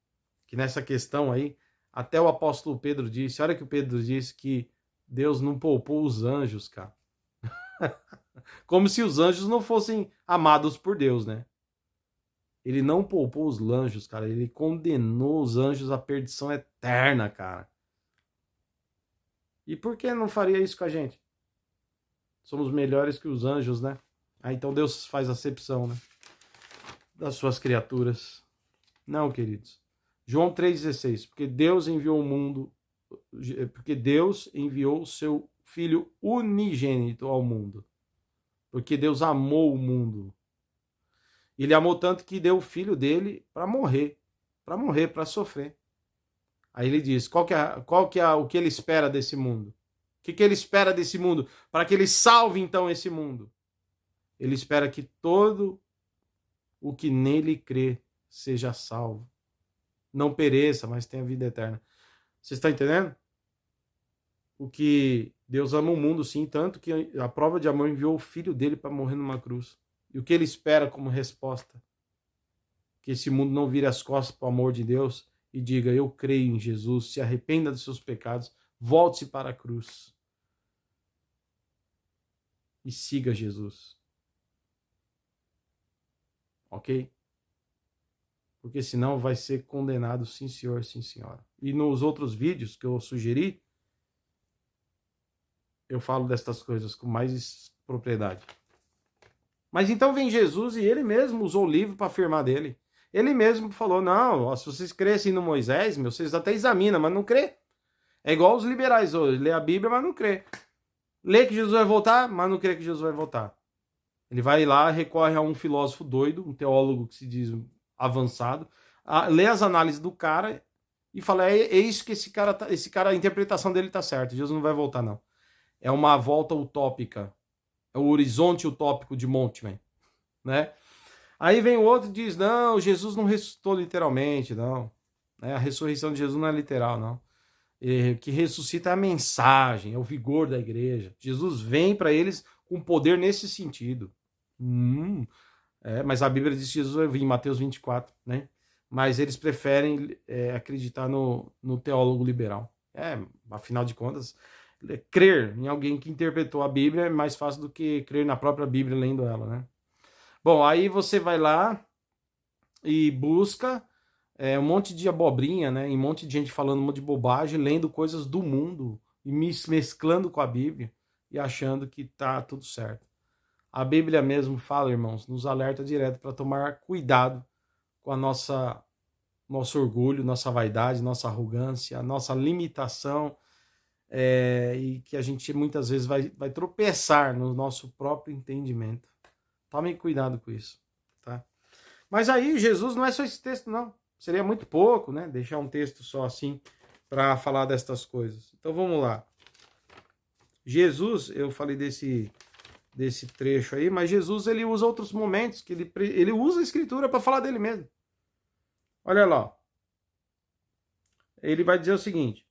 que nessa questão aí, até o apóstolo Pedro disse, olha que o Pedro disse que Deus não poupou os anjos, cara. Como se os anjos não fossem amados por Deus, né? Ele não poupou os anjos, cara. Ele condenou os anjos à perdição eterna, cara. E por que não faria isso com a gente? Somos melhores que os anjos, né? Então Deus faz acepção, né? Das suas criaturas. Não, queridos. João 3,16. Porque Deus enviou o mundo. Porque Deus enviou o seu Filho unigênito ao mundo. Porque Deus amou o mundo. Ele amou tanto que deu o filho dele para morrer. Para morrer, para sofrer. Aí ele diz, qual que é o que ele espera desse mundo? O que ele espera desse mundo? Para que ele salve então esse mundo. Ele espera que todo o que nele crê seja salvo. Não pereça, mas tenha vida eterna. Você está entendendo? O que Deus ama o mundo, sim, tanto que a prova de amor enviou o filho dele para morrer numa cruz. E o que ele espera como resposta? Que esse mundo não vire as costas para o amor de Deus e diga, eu creio em Jesus, se arrependa dos seus pecados, volte-se para a cruz. E siga Jesus. Ok? Porque senão vai ser condenado, sim senhor, sim senhora. E nos outros vídeos que eu sugeri, eu falo destas coisas com mais propriedade. Mas então vem Jesus e ele mesmo usou o livro para afirmar dele. Ele mesmo falou, não, ó, se vocês crescem no Moisés, vocês até examinam, mas não crê. É igual os liberais hoje, lê a Bíblia, mas não crê. Lê que Jesus vai voltar, mas não crê que Jesus vai voltar. Ele vai lá, recorre a um filósofo doido, um teólogo que se diz avançado, lê as análises do cara e fala, é isso que esse cara, a interpretação dele tá certa, Jesus não vai voltar não. É uma volta utópica, é o horizonte utópico de Montman, né? Aí vem o outro e diz, não, Jesus não ressuscitou literalmente, não. A ressurreição de Jesus não é literal, não. O que ressuscita é a mensagem, é o vigor da igreja. Jesus vem para eles com poder nesse sentido. Mas a Bíblia diz que Jesus vai vir em Mateus 24, né? Mas eles preferem acreditar no teólogo liberal. Afinal de contas, crer em alguém que interpretou a Bíblia é mais fácil do que crer na própria Bíblia lendo ela, né? Bom, aí você vai lá e busca um monte de abobrinha, né? E um monte de gente falando um monte de bobagem, lendo coisas do mundo e mesclando com a Bíblia e achando que tá tudo certo. A Bíblia mesmo fala, irmãos, nos alerta direto para tomar cuidado com a nosso orgulho, nossa vaidade, nossa arrogância, nossa limitação, e que a gente muitas vezes vai tropeçar no nosso próprio entendimento. Tomem cuidado com isso, tá? Mas aí Jesus não é só esse texto, não. Seria muito pouco, né? Deixar um texto só assim para falar destas coisas. Então vamos lá. Jesus, eu falei desse trecho aí, mas Jesus ele usa outros momentos que ele usa a escritura para falar dele mesmo. Olha lá. Ele vai dizer o seguinte.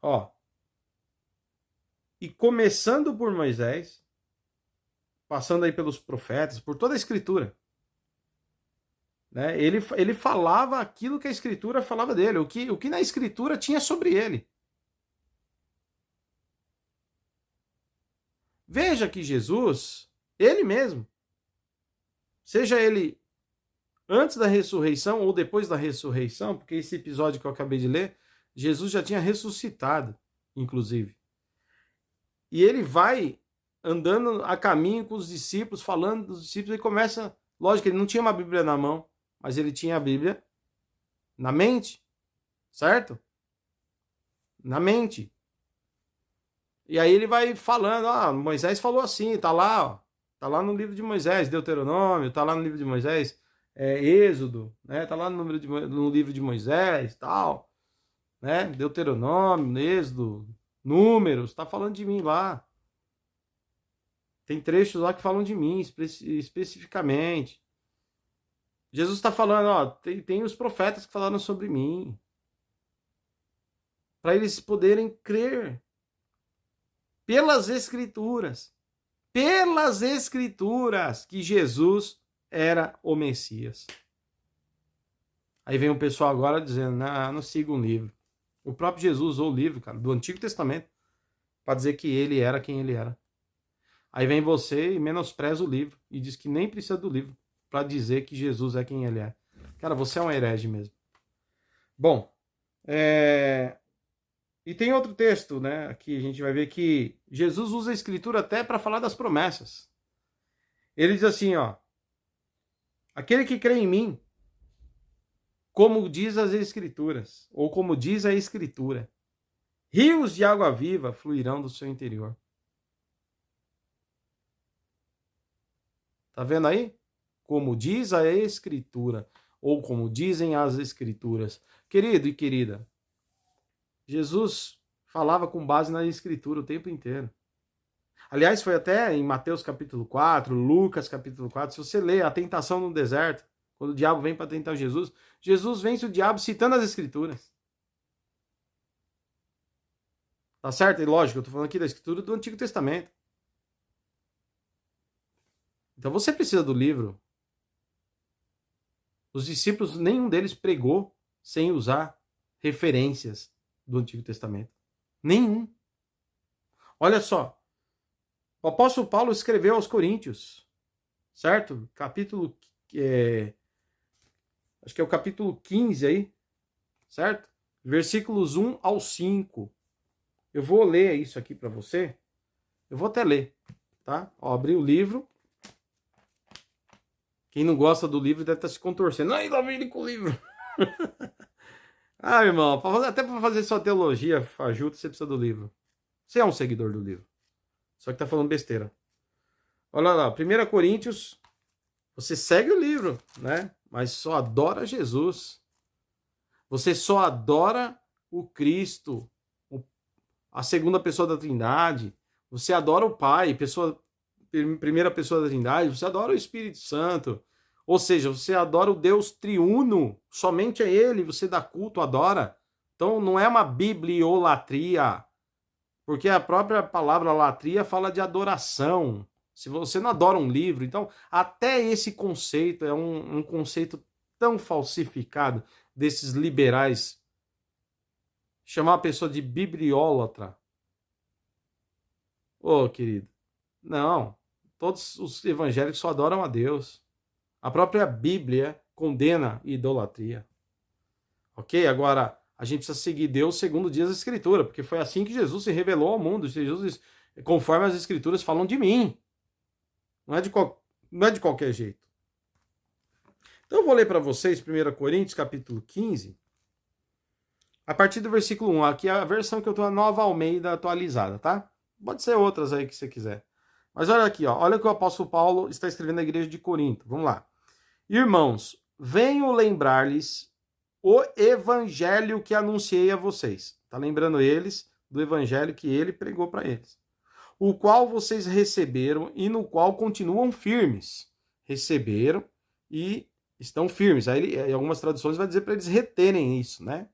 Ó. e começando por Moisés, passando aí pelos profetas, por toda a Escritura, né? Ele falava aquilo que a Escritura falava dele, o que na Escritura tinha sobre ele. Veja que Jesus, ele mesmo, seja ele antes da ressurreição ou depois da ressurreição, porque esse episódio que eu acabei de ler, Jesus já tinha ressuscitado, inclusive. E ele vai andando a caminho com os discípulos, falando dos discípulos, e começa, lógico, ele não tinha uma Bíblia na mão, mas ele tinha a Bíblia na mente, certo? Na mente. E aí ele vai falando, Moisés falou assim, tá lá, ó, tá lá no livro de Moisés, Deuteronômio, tá lá no livro de Moisés, Êxodo, né? Tá lá no livro de Moisés, tal, né? Deuteronômio, Êxodo, Números, tá falando de mim lá. Tem trechos lá que falam de mim especificamente. Jesus está falando, ó, tem os profetas que falaram sobre mim. Para eles poderem crer pelas Escrituras. Pelas Escrituras que Jesus era o Messias. Aí vem o pessoal agora dizendo, não siga um livro. O próprio Jesus usou o livro, cara, do Antigo Testamento, para dizer que ele era quem ele era. Aí vem você e menospreza o livro e diz que nem precisa do livro para dizer que Jesus é quem ele é. Cara, você é um herege mesmo. Bom, e tem outro texto, né? Aqui a gente vai ver que Jesus usa a Escritura até para falar das promessas. Ele diz assim, ó: aquele que crê em mim, como diz as Escrituras, ou como diz a Escritura, rios de água viva fluirão do seu interior. Tá vendo aí? Como diz a Escritura, ou como dizem as Escrituras. Querido e querida, Jesus falava com base na Escritura o tempo inteiro. Aliás, foi até em Mateus capítulo 4, Lucas capítulo 4, se você ler a tentação no deserto, quando o diabo vem para tentar Jesus, Jesus vence o diabo citando as Escrituras. Tá certo? E lógico, eu tô falando aqui da Escritura do Antigo Testamento. Então você precisa do livro. Os discípulos, nenhum deles pregou sem usar referências do Antigo Testamento. Nenhum. Olha só. O apóstolo Paulo escreveu aos Coríntios, certo? Capítulo, acho que é o capítulo 15 aí, certo? Versículos 1 ao 5. Eu vou ler isso aqui para você. Eu vou até ler, tá? Ó, abri o livro. Quem não gosta do livro deve estar se contorcendo. Ai, lá vem ele com o livro. Irmão, até para fazer sua teologia fajuta, você precisa do livro. Você é um seguidor do livro. Só que tá falando besteira. Olha lá, 1 Coríntios, você segue o livro, né? Mas só adora Jesus. Você só adora o Cristo, a segunda pessoa da Trindade. Você adora o Pai, primeira pessoa da Trindade. Você adora o Espírito Santo. Ou seja, você adora o Deus triuno. Somente a Ele você dá culto, adora. Então não é uma bibliolatria. Porque a própria palavra latria fala de adoração. Se você não adora um livro, então até esse conceito é um conceito tão falsificado desses liberais. Chamar a pessoa de bibliólatra. Ô, querido, não. Todos os evangélicos só adoram a Deus. A própria Bíblia condena a idolatria. Ok? Agora, a gente precisa seguir Deus segundo diz a Escritura, porque foi assim que Jesus se revelou ao mundo. Jesus diz, conforme as Escrituras falam de mim. Não é de qualquer jeito. Então eu vou ler para vocês 1 Coríntios capítulo 15, a partir do versículo 1. Aqui é a versão que eu estou, a Nova Almeida atualizada, tá? Pode ser outras aí que você quiser. Mas olha aqui, ó, olha o que o apóstolo Paulo está escrevendo na igreja de Corinto. Vamos lá. Irmãos, venho lembrar-lhes o evangelho que anunciei a vocês. Está lembrando eles do evangelho que ele pregou para eles. O qual vocês receberam e no qual continuam firmes. Receberam e estão firmes. Aí em algumas traduções vai dizer para eles reterem isso, né?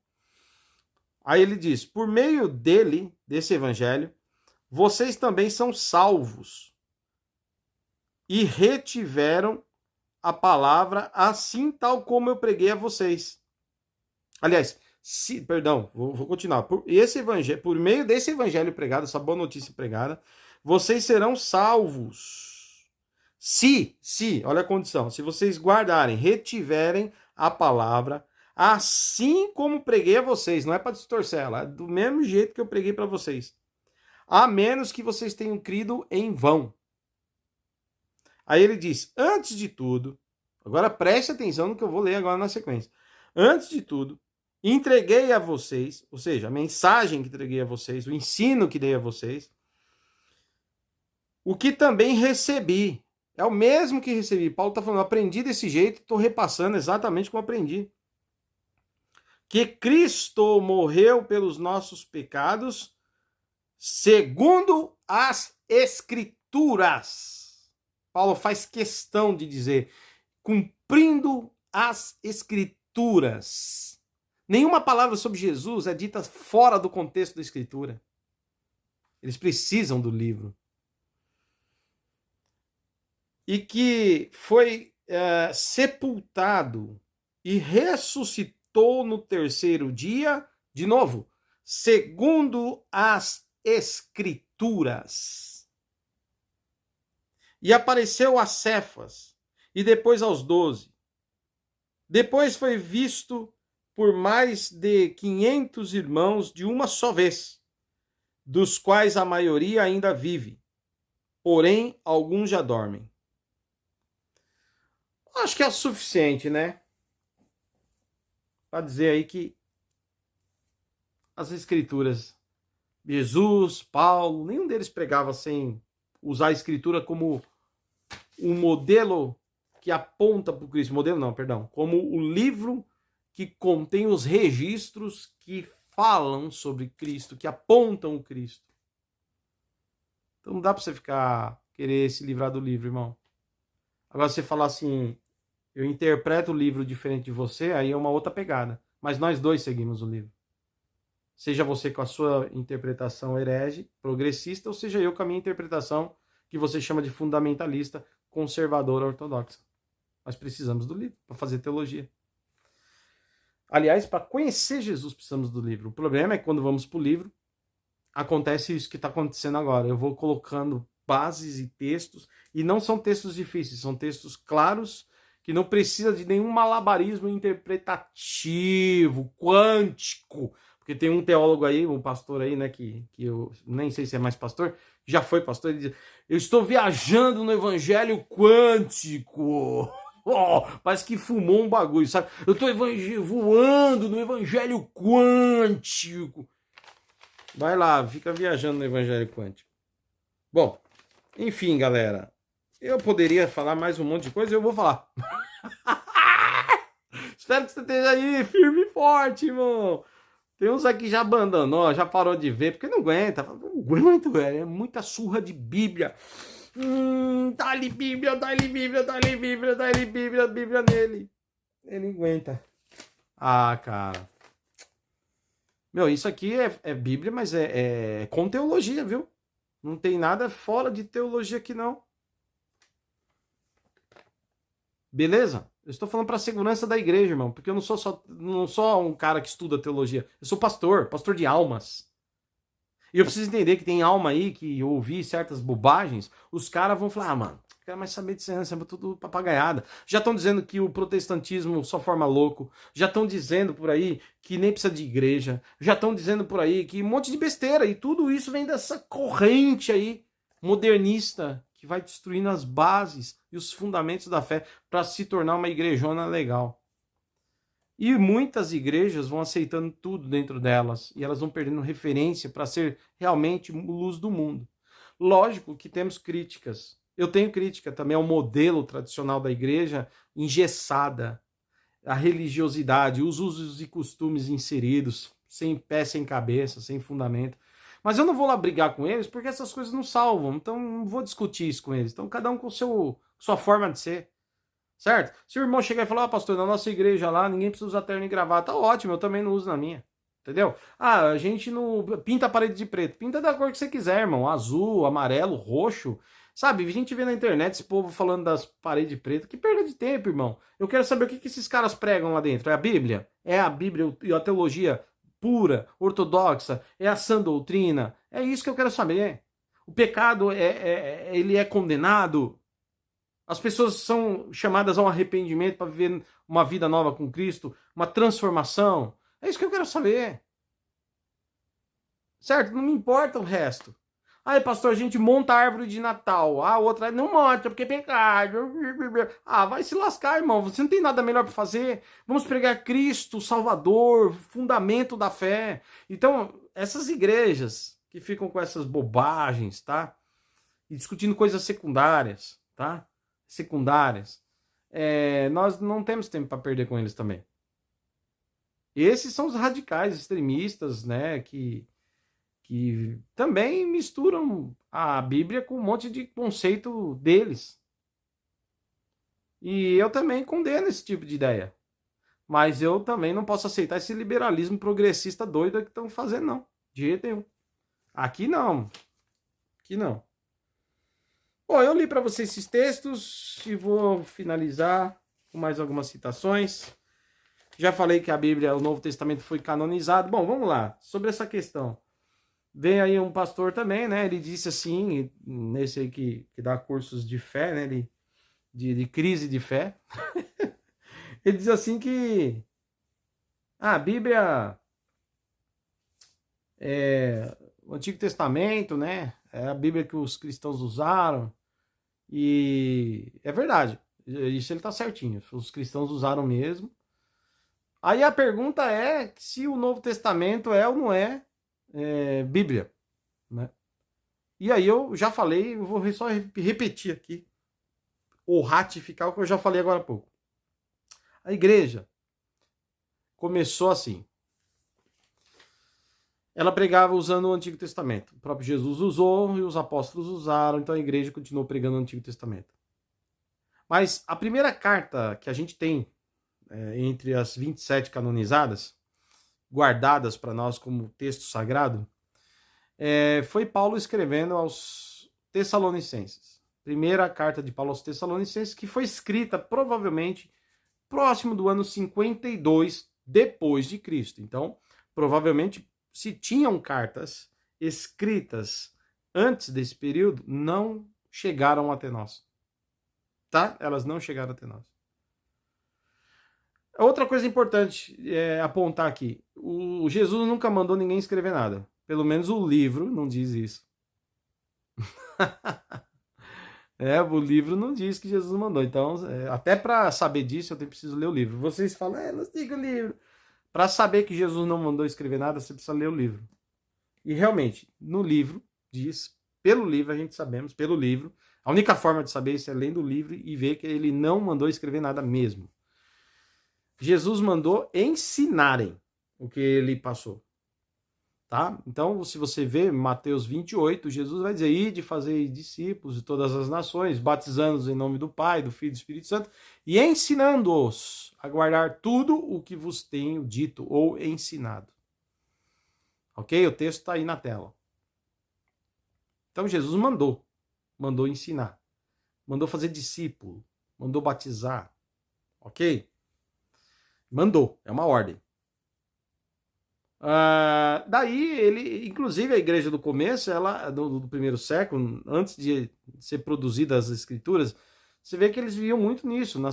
Aí ele diz, por meio dele, desse evangelho, vocês também são salvos e retiveram a palavra assim tal como eu preguei a vocês. Aliás, vou continuar. Por meio desse evangelho pregado, essa boa notícia pregada, vocês serão salvos. Olha a condição, se vocês guardarem, retiverem a palavra, assim como preguei a vocês, não é para distorcer ela, é do mesmo jeito que eu preguei para vocês. A menos que vocês tenham crido em vão. Aí ele diz, antes de tudo, agora preste atenção no que eu vou ler agora na sequência. Antes de tudo, entreguei a vocês, ou seja, a mensagem que entreguei a vocês, o ensino que dei a vocês, o que também recebi. É o mesmo que recebi. Paulo está falando, aprendi desse jeito, estou repassando exatamente como aprendi. Que Cristo morreu pelos nossos pecados, segundo as Escrituras. Paulo faz questão de dizer, cumprindo as Escrituras. Nenhuma palavra sobre Jesus é dita fora do contexto da Escritura. Eles precisam do livro. E que foi sepultado e ressuscitou no terceiro dia, de novo, segundo as Escrituras. E apareceu a Cefas, e depois aos 12. Depois foi visto por mais de 500 irmãos de uma só vez, dos quais a maioria ainda vive, porém alguns já dormem. Acho que é o suficiente, né? Para dizer aí que as Escrituras, Jesus, Paulo, nenhum deles pregava sem usar a Escritura como um modelo que aponta para o Cristo. Modelo não, perdão. Como o livro que contém os registros que falam sobre Cristo, que apontam o Cristo. Então não dá para você querer se livrar do livro, irmão. Agora você falar assim, eu interpreto o livro diferente de você, aí é uma outra pegada. Mas nós dois seguimos o livro. Seja você com a sua interpretação herege, progressista, ou seja eu com a minha interpretação que você chama de fundamentalista, conservadora, ortodoxa. Nós precisamos do livro para fazer teologia. Aliás, para conhecer Jesus precisamos do livro. O problema é que quando vamos para o livro, acontece isso que está acontecendo agora. Eu vou colocando bases e textos, e não são textos difíceis, são textos claros, que não precisa de nenhum malabarismo interpretativo, quântico. Porque tem um teólogo aí, um pastor aí, né, que eu nem sei se é mais pastor, já foi pastor, ele diz, eu estou viajando no evangelho quântico. Oh, parece que fumou um bagulho, sabe? Eu estou voando no evangelho quântico. Vai lá, fica viajando no evangelho quântico. Bom, enfim, galera. Eu poderia falar mais um monte de coisa, eu vou falar. Espero que você esteja aí firme e forte, irmão. Tem uns aqui já abandonou, já parou de ver, porque não aguenta. Não aguento, velho. É muita surra de Bíblia. Dá-lhe Bíblia, dá-lhe Bíblia, dá-lhe Bíblia, dá-lhe Bíblia, Bíblia nele. Ele aguenta. Ah, cara. Meu, isso aqui é Bíblia, mas é com teologia, viu? Não tem nada fora de teologia aqui, não. Beleza? Eu estou falando para a segurança da igreja, irmão, porque eu não sou um cara que estuda teologia. Eu sou pastor de almas. E eu preciso entender que tem alma aí que eu ouvi certas bobagens, os caras vão falar, mano, não quero mais saber disso, é tudo papagaiada. Já estão dizendo que o protestantismo só forma louco, já estão dizendo por aí que nem precisa de igreja, já estão dizendo por aí que um monte de besteira, e tudo isso vem dessa corrente aí modernista que vai destruindo as bases e os fundamentos da fé para se tornar uma igrejona legal. E muitas igrejas vão aceitando tudo dentro delas e elas vão perdendo referência para ser realmente luz do mundo. Lógico que temos críticas. Eu tenho crítica também ao modelo tradicional da igreja engessada, a religiosidade, os usos e costumes inseridos, sem pé, sem cabeça, sem fundamento. Mas eu não vou lá brigar com eles porque essas coisas não salvam, então não vou discutir isso com eles. Então cada um com sua forma de ser. Certo? Se o irmão chegar e falar, pastor, na nossa igreja lá, ninguém precisa usar terno e gravata, tá ótimo, eu também não uso na minha. Entendeu? Ah, a gente não pinta a parede de preto. Pinta da cor que você quiser, irmão. Azul, amarelo, roxo. Sabe, a gente vê na internet esse povo falando das paredes pretas. Que perda de tempo, irmão. Eu quero saber o que esses caras pregam lá dentro. É a Bíblia? É a Bíblia e a teologia pura, ortodoxa? É a sã doutrina? É isso que eu quero saber. O pecado, ele é condenado? As pessoas são chamadas ao arrependimento para viver uma vida nova com Cristo? Uma transformação? É isso que eu quero saber. Certo? Não me importa o resto. Aí, pastor, a gente monta a árvore de Natal. A outra não monta, porque é pecado. Ah, vai se lascar, irmão. Você não tem nada melhor para fazer. Vamos pregar Cristo, Salvador, fundamento da fé. Então, essas igrejas que ficam com essas bobagens, tá? E discutindo coisas secundárias, tá? Secundárias. Nós não temos tempo para perder com eles também. Esses são os radicais extremistas, né? Que também misturam a Bíblia com um monte de conceito deles. E eu também condeno esse tipo de ideia. Mas eu também não posso aceitar esse liberalismo progressista doido que estão fazendo, não. De jeito nenhum. Aqui não. Aqui não. Bom, eu li para vocês esses textos e vou finalizar com mais algumas citações. Já falei que a Bíblia, o Novo Testamento foi canonizado. Bom, vamos lá. Sobre essa questão. Vem aí um pastor também, né? Ele disse assim, nesse aí que dá cursos de fé, né? De crise de fé. Ele diz assim que a Bíblia o Antigo Testamento, né? É a Bíblia que os cristãos usaram. E é verdade. Isso ele tá certinho. Os cristãos usaram mesmo. Aí a pergunta é se o Novo Testamento é ou não é Bíblia, né? E aí eu já falei, eu vou só repetir aqui, ou ratificar o que eu já falei agora há pouco. A igreja começou assim. Ela pregava usando o Antigo Testamento. O próprio Jesus usou e os apóstolos usaram, então a igreja continuou pregando o Antigo Testamento. Mas a primeira carta que a gente tem entre as 27 canonizadas, guardadas para nós como texto sagrado, foi Paulo escrevendo aos Tessalonicenses. Primeira carta de Paulo aos Tessalonicenses, que foi escrita provavelmente próximo do ano 52 depois de Cristo. Então, provavelmente, se tinham cartas escritas antes desse período, não chegaram até nós. Tá? Elas não chegaram até nós. Outra coisa importante apontar aqui. O Jesus nunca mandou ninguém escrever nada. Pelo menos o livro não diz isso. O livro não diz que Jesus mandou. Então, até para saber disso, eu preciso ler o livro. Vocês falam, não siga o livro. Para saber que Jesus não mandou escrever nada, você precisa ler o livro. E realmente, no livro, diz, pelo livro, a gente sabemos, pelo livro, a única forma de saber isso é lendo o livro e ver que ele não mandou escrever nada mesmo. Jesus mandou ensinarem o que ele passou. Tá? Então, se você vê Mateus 28, Jesus vai dizer, ide fazer discípulos de todas as nações, batizando-os em nome do Pai, do Filho e do Espírito Santo, e ensinando-os a guardar tudo o que vos tenho dito ou ensinado. Ok? O texto está aí na tela. Então, Jesus mandou ensinar, mandou fazer discípulo, mandou batizar. Ok? Mandou, é uma ordem. Daí ele, inclusive a igreja do começo, ela do primeiro século, antes de ser produzidas as escrituras, você vê que eles viviam muito nisso, na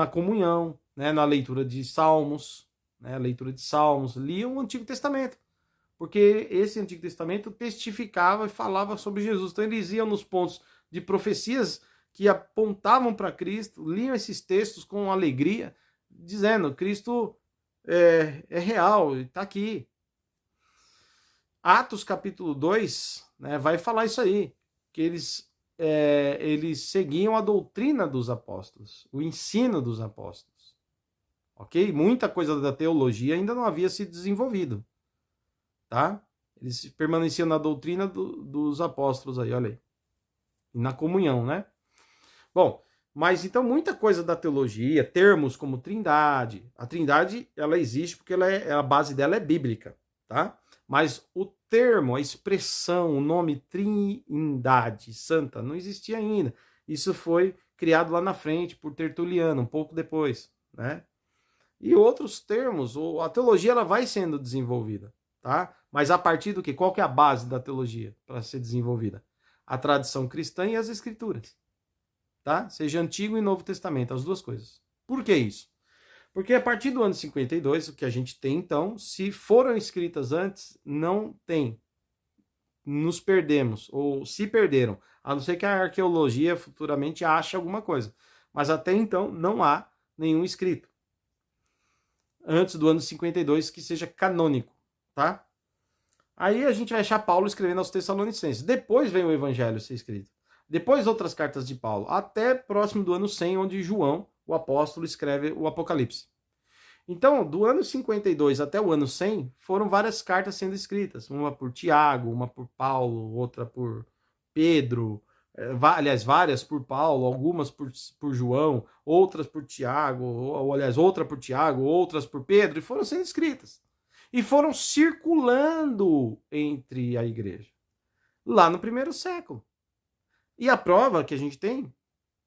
comunhão, né, na leitura de salmos, né, liam o Antigo Testamento, porque esse Antigo Testamento testificava e falava sobre Jesus. Então eles iam nos pontos de profecias que apontavam para Cristo, liam esses textos com alegria, dizendo, Cristo é real, está aqui. Atos capítulo 2, né, vai falar isso aí, que eles seguiam a doutrina dos apóstolos, o ensino dos apóstolos. Ok? Muita coisa da teologia ainda não havia sido desenvolvido. Tá? Eles permaneciam na doutrina dos apóstolos aí, olha aí. E na comunhão, né? Bom, mas então muita coisa da teologia, termos como trindade. A trindade, ela existe porque a base dela é bíblica. tá? Mas o termo, a expressão, o nome Trindade Santa não existia ainda. Isso foi criado lá na frente por Tertuliano, um pouco depois, né? E outros termos, a teologia ela vai sendo desenvolvida, tá? Mas a partir do quê? Qual que é a base da teologia para ser desenvolvida? A tradição cristã e as escrituras, tá? Seja Antigo e Novo Testamento, as duas coisas. Por que isso? Porque a partir do ano 52, o que a gente tem então, se foram escritas antes, não tem. Nos perdemos, ou se perderam, a não ser que a arqueologia futuramente ache alguma coisa. Mas até então não há nenhum escrito antes do ano 52 que seja canônico, tá? Aí a gente vai achar Paulo escrevendo aos Tessalonicenses. Depois vem o Evangelho ser escrito. Depois outras cartas de Paulo, até próximo do ano 100, onde João, o apóstolo, escreve o Apocalipse. Então, do ano 52 até o ano 100, foram várias cartas sendo escritas. Uma por Tiago, uma por Paulo, outra por Pedro, aliás, várias por Paulo, algumas por João, outras por Tiago, ou aliás, outra por Tiago, outras por Pedro, e foram sendo escritas. E foram circulando entre a igreja, lá no primeiro século. E a prova que a gente tem,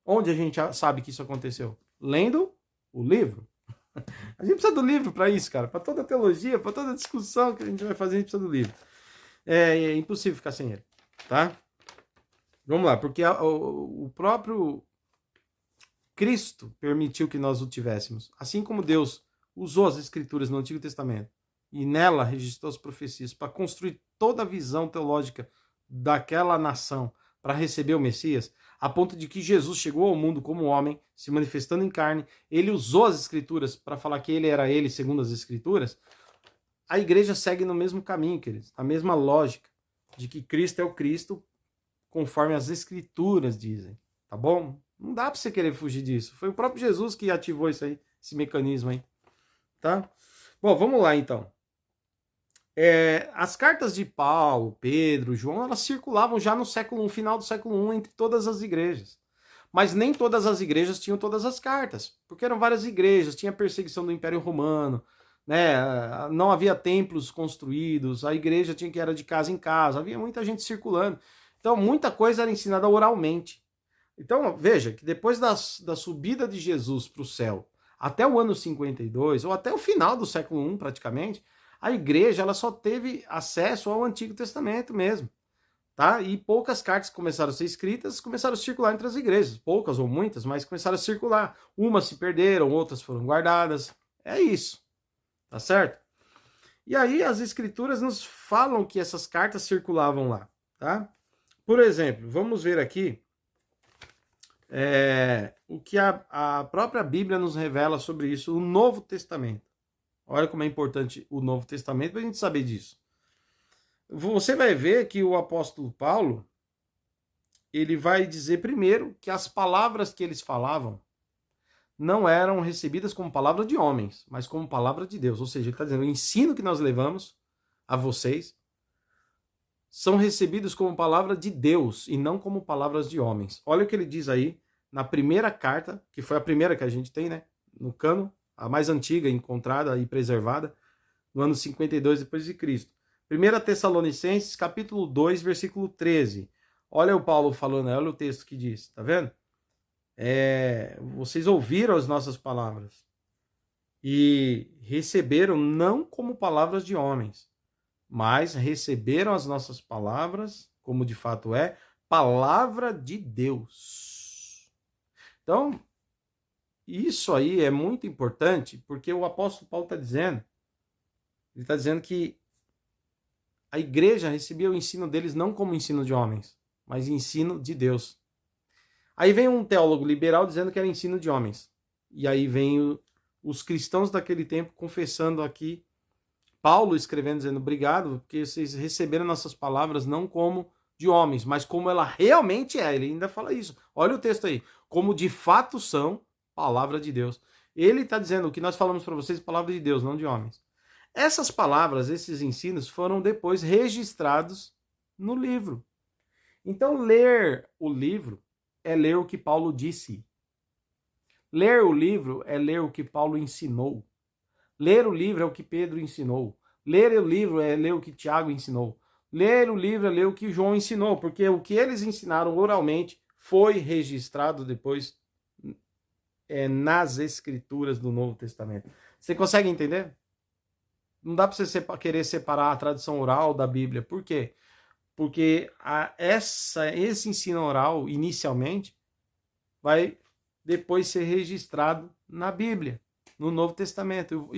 onde a gente sabe que isso aconteceu? Lendo o livro. A gente precisa do livro para isso, cara. Para toda a teologia, para toda a discussão que a gente vai fazer, a gente precisa do livro. É impossível ficar sem ele, tá? Vamos lá, porque o próprio Cristo permitiu que nós o tivéssemos. Assim como Deus usou as escrituras no Antigo Testamento e nela registrou as profecias para construir toda a visão teológica daquela nação para receber o Messias, a ponto de que Jesus chegou ao mundo como homem, se manifestando em carne, ele usou as escrituras para falar que ele era ele segundo as escrituras. A igreja segue no mesmo caminho, queridos, a mesma lógica de que Cristo é o Cristo conforme as escrituras dizem, tá bom? Não dá para você querer fugir disso. Foi o próprio Jesus que ativou isso aí, esse mecanismo aí, tá? Bom, vamos lá então. As cartas de Paulo, Pedro, João, elas circulavam já no século I, final do século I, entre todas as igrejas. Mas nem todas as igrejas tinham todas as cartas, porque eram várias igrejas, tinha perseguição do Império Romano, né? Não havia templos construídos, a igreja tinha que era de casa em casa, havia muita gente circulando. Então, muita coisa era ensinada oralmente. Então, veja que depois da subida de Jesus para o céu, até o ano 52, ou até o final do século I, praticamente, a igreja ela só teve acesso ao Antigo Testamento mesmo, tá? E poucas cartas começaram a ser escritas, começaram a circular entre as igrejas. Poucas ou muitas, mas começaram a circular. Umas se perderam, outras foram guardadas. É isso, tá certo? E aí as escrituras nos falam que essas cartas circulavam lá, tá? Por exemplo, vamos ver aqui o que a própria Bíblia nos revela sobre isso, o Novo Testamento. Olha como é importante o Novo Testamento para a gente saber disso. Você vai ver que o apóstolo Paulo, ele vai dizer primeiro que as palavras que eles falavam não eram recebidas como palavra de homens, mas como palavra de Deus. Ou seja, ele está dizendo, o ensino que nós levamos a vocês são recebidos como palavra de Deus e não como palavras de homens. Olha o que ele diz aí na primeira carta, que foi a primeira que a gente tem, né, no cano, a mais antiga, encontrada e preservada, no ano 52 depois de Cristo. 1 Tessalonicenses, capítulo 2, versículo 13. Olha o Paulo falando, olha o texto que diz, tá vendo? Vocês ouviram as nossas palavras e receberam não como palavras de homens, mas receberam as nossas palavras, como de fato é, palavra de Deus. Então, isso aí é muito importante, porque o apóstolo Paulo está dizendo, ele está dizendo que a igreja recebia o ensino deles não como ensino de homens, mas ensino de Deus. Aí vem um teólogo liberal dizendo que era ensino de homens. E aí vem os cristãos daquele tempo confessando aqui, Paulo escrevendo, dizendo, obrigado, porque vocês receberam nossas palavras não como de homens, mas como ela realmente é. Ele ainda fala isso. Olha o texto aí. Como de fato são palavra de Deus. Ele está dizendo, o que nós falamos para vocês, palavra de Deus, não de homens. Essas palavras, esses ensinos, foram depois registrados no livro. Então, ler o livro é ler o que Paulo disse. Ler o livro é ler o que Paulo ensinou. Ler o livro é o que Pedro ensinou. Ler o livro é ler o que Tiago ensinou. Ler o livro é ler o que João ensinou, porque o que eles ensinaram oralmente foi registrado depois nas escrituras do Novo Testamento. Você consegue entender? Não dá para você querer separar a tradição oral da Bíblia. Por quê? Porque esse ensino oral, inicialmente, vai depois ser registrado na Bíblia, no Novo Testamento.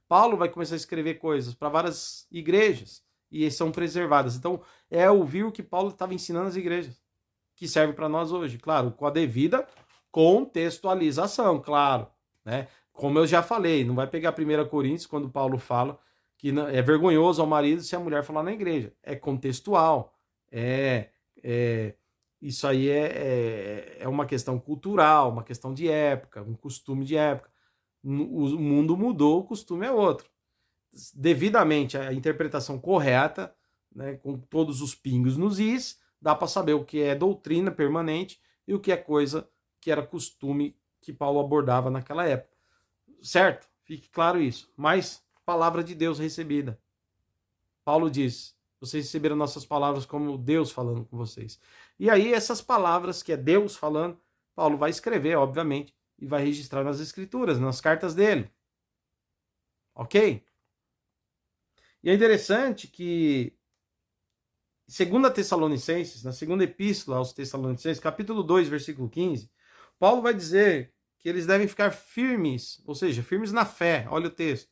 Paulo vai começar a escrever coisas para várias igrejas e são preservadas. Então, é ouvir o que Paulo estava ensinando às igrejas, que serve para nós hoje, claro, com a devida contextualização, claro, né? Como eu já falei, não vai pegar 1 Coríntios quando Paulo fala que é vergonhoso ao marido se a mulher falar na igreja. É contextual, isso aí é uma questão cultural, uma questão de época, um costume de época. O mundo mudou, o costume é outro. Devidamente a interpretação correta, né, com todos os pingos nos is, dá para saber o que é doutrina permanente e o que é coisa que era costume que Paulo abordava naquela época. Certo? Fique claro isso. Mas palavra de Deus recebida. Paulo diz: vocês receberam nossas palavras como Deus falando com vocês. E aí essas palavras que é Deus falando, Paulo vai escrever, obviamente, e vai registrar nas escrituras, nas cartas dele. Ok? E é interessante que 2 Tessalonicenses, na segunda epístola aos Tessalonicenses, capítulo 2, versículo 15, Paulo vai dizer que eles devem ficar firmes, ou seja, firmes na fé, olha o texto,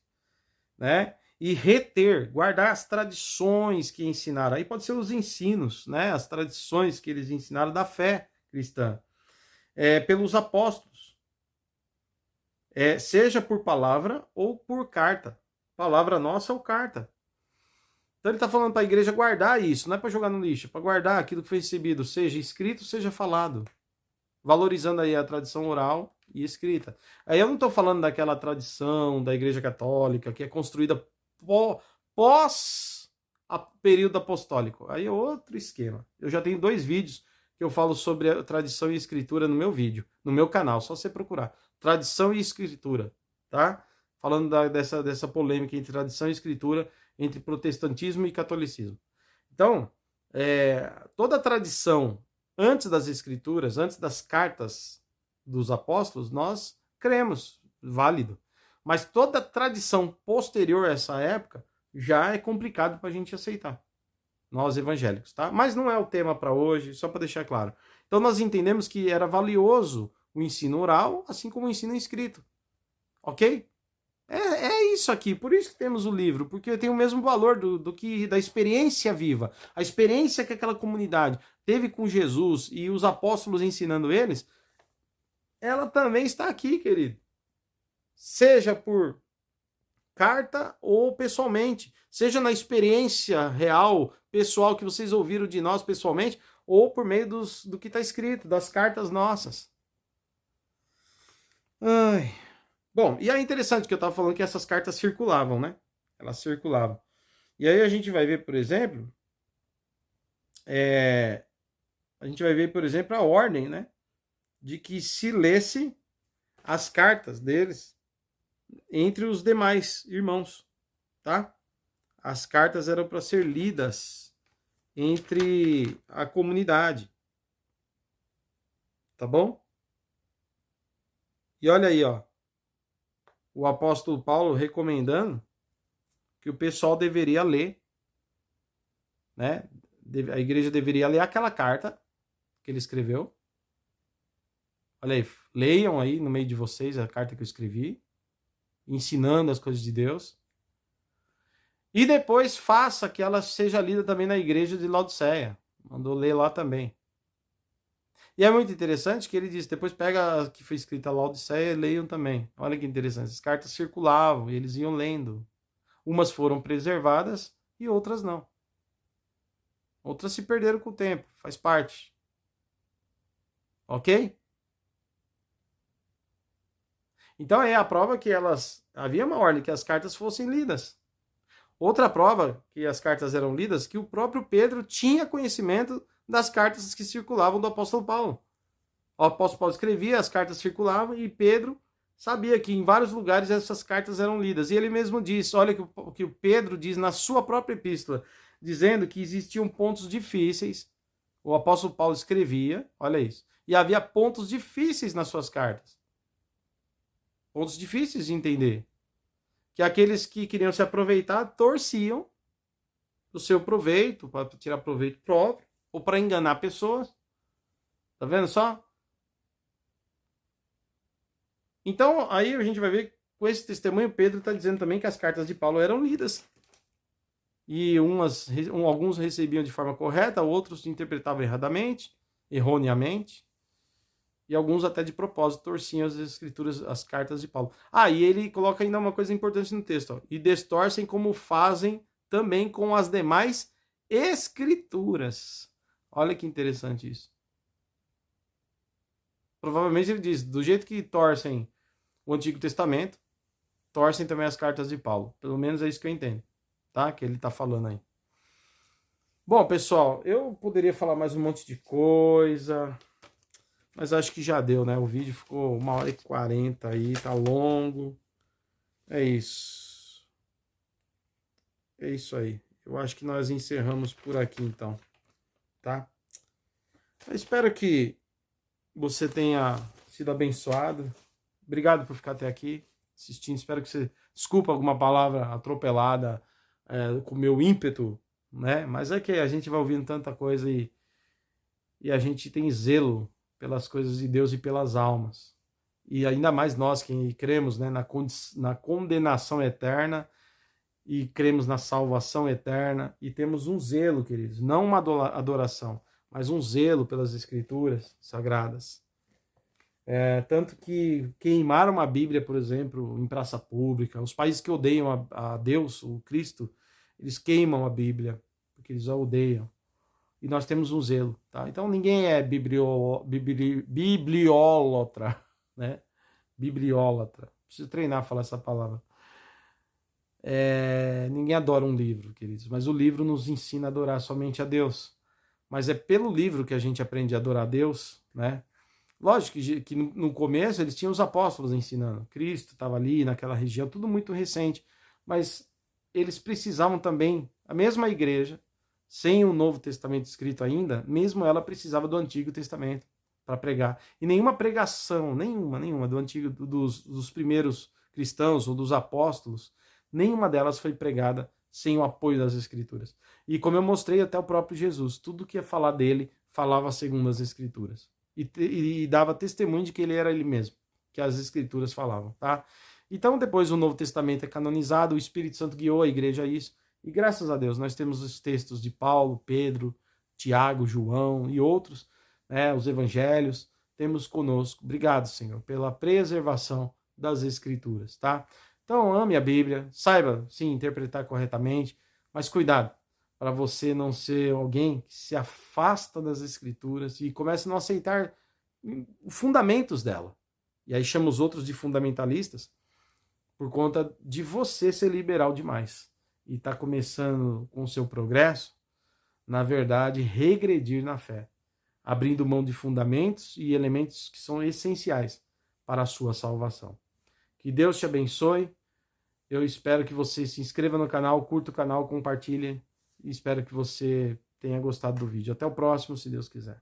né? E reter, guardar as tradições que ensinaram. Aí pode ser os ensinos, né? As tradições que eles ensinaram da fé cristã, pelos apóstolos, seja por palavra ou por carta. Palavra nossa ou carta. Então ele está falando para a igreja guardar isso, não é para jogar no lixo, é para guardar aquilo que foi recebido, seja escrito, seja falado. Valorizando aí a tradição oral e escrita. Aí eu não estou falando daquela tradição da Igreja Católica que é construída pós o período apostólico. Aí é outro esquema. Eu já tenho 2 vídeos que eu falo sobre a tradição e escritura no meu vídeo, no meu canal, só você procurar. Tradição e escritura, tá? Falando dessa polêmica entre tradição e escritura, entre protestantismo e catolicismo. Então, toda a tradição antes das escrituras, antes das cartas dos apóstolos, nós cremos, válido. Mas toda a tradição posterior a essa época já é complicado para a gente aceitar, nós evangélicos, tá? Mas não é o tema para hoje, só para deixar claro. Então nós entendemos que era valioso o ensino oral, assim como o ensino escrito, ok? É isso aqui, por isso que temos o livro, porque tem o mesmo valor do que da experiência viva, a experiência que aquela comunidade teve com Jesus e os apóstolos ensinando eles, ela também está aqui, querido. Seja por carta ou pessoalmente, seja na experiência real, pessoal que vocês ouviram de nós pessoalmente, ou por meio do que está escrito, das cartas nossas. Ai... Bom, e é interessante que eu estava falando que essas cartas circulavam, né? Elas circulavam. E aí a gente vai ver, por exemplo, a ordem, né? De que se lesse as cartas deles entre os demais irmãos, tá? As cartas eram para ser lidas entre a comunidade, tá bom? E olha aí, ó. O apóstolo Paulo recomendando que o pessoal deveria ler, né? A igreja deveria ler aquela carta que ele escreveu. Olha aí, leiam aí no meio de vocês a carta que eu escrevi, ensinando as coisas de Deus. E depois faça que ela seja lida também na igreja de Laodiceia. Mandou ler lá também. E é muito interessante que ele diz, depois pega a que foi escrita lá Laodiceia e leiam também. Olha que interessante, as cartas circulavam e eles iam lendo. Umas foram preservadas e outras não. Outras se perderam com o tempo, faz parte. Ok? Então é a prova que havia uma ordem que as cartas fossem lidas. Outra prova que as cartas eram lidas, que o próprio Pedro tinha conhecimento das cartas que circulavam do apóstolo Paulo. O apóstolo Paulo escrevia, as cartas circulavam e Pedro sabia que em vários lugares essas cartas eram lidas. E ele mesmo disse, olha o que o Pedro diz na sua própria epístola, dizendo que existiam pontos difíceis. O apóstolo Paulo escrevia, olha isso, e havia pontos difíceis nas suas cartas. Pontos difíceis de entender. Que aqueles que queriam se aproveitar torciam do seu proveito, para tirar proveito próprio, ou para enganar pessoas. Tá vendo só? Então, aí a gente vai ver, com esse testemunho, Pedro está dizendo também que as cartas de Paulo eram lidas. E alguns recebiam de forma correta, outros interpretavam erradamente, erroneamente. E alguns até de propósito torciam as escrituras, as cartas de Paulo. E ele coloca ainda uma coisa importante no texto. Ó, e distorcem como fazem também com as demais escrituras. Olha que interessante isso. Provavelmente ele diz, do jeito que torcem o Antigo Testamento, torcem também as cartas de Paulo. Pelo menos é isso que eu entendo, tá? Que ele está falando aí. Bom, pessoal, eu poderia falar mais um monte de coisa, mas acho que já deu, né? O vídeo ficou 1h40 aí, tá longo. É isso. É isso aí. Eu acho que nós encerramos por aqui, então. Tá? Eu espero que você tenha sido abençoado. Obrigado por ficar até aqui assistindo. Espero que você... Desculpa alguma palavra atropelada com o meu ímpeto, né? Mas é que a gente vai ouvindo tanta coisa e a gente tem zelo pelas coisas de Deus e pelas almas. E ainda mais nós que cremos, né, na condenação eterna e cremos na salvação eterna e temos um zelo, queridos, não uma adoração, mas um zelo pelas escrituras sagradas. Tanto que queimaram a Bíblia, por exemplo, em praça pública. Os países que odeiam a Deus, o Cristo, eles queimam a Bíblia, porque eles a odeiam. E nós temos um zelo, tá? Então ninguém é bibliólatra, né? Bibliólatra. Preciso treinar a falar essa palavra. Ninguém adora um livro, queridos, mas o livro nos ensina a adorar somente a Deus. Mas é pelo livro que a gente aprende a adorar a Deus, né? Lógico que no começo eles tinham os apóstolos ensinando. Cristo estava ali naquela região, tudo muito recente. Mas eles precisavam também, a mesma igreja, sem o Novo Testamento escrito ainda, mesmo ela precisava do Antigo Testamento para pregar. E nenhuma pregação, nenhuma do antigo, dos primeiros cristãos ou dos apóstolos, nenhuma delas foi pregada sem o apoio das Escrituras. E como eu mostrei até o próprio Jesus, tudo que ia falar dele, falava segundo as Escrituras. E dava testemunho de que ele era ele mesmo, que as Escrituras falavam, tá? Então, depois o Novo Testamento é canonizado, o Espírito Santo guiou a igreja a isso, e graças a Deus nós temos os textos de Paulo, Pedro, Tiago, João e outros, né, os evangelhos, temos conosco. Obrigado, Senhor, pela preservação das Escrituras, tá? Então, ame a Bíblia, saiba, sim, interpretar corretamente, mas cuidado, para você não ser alguém que se afasta das Escrituras e começa a não aceitar fundamentos dela. E aí chama os outros de fundamentalistas por conta de você ser liberal demais. E está começando com o seu progresso, na verdade, regredir na fé, abrindo mão de fundamentos e elementos que são essenciais para a sua salvação. Que Deus te abençoe. Eu espero que você se inscreva no canal, curta o canal, compartilhe. E espero que você tenha gostado do vídeo. Até o próximo, se Deus quiser.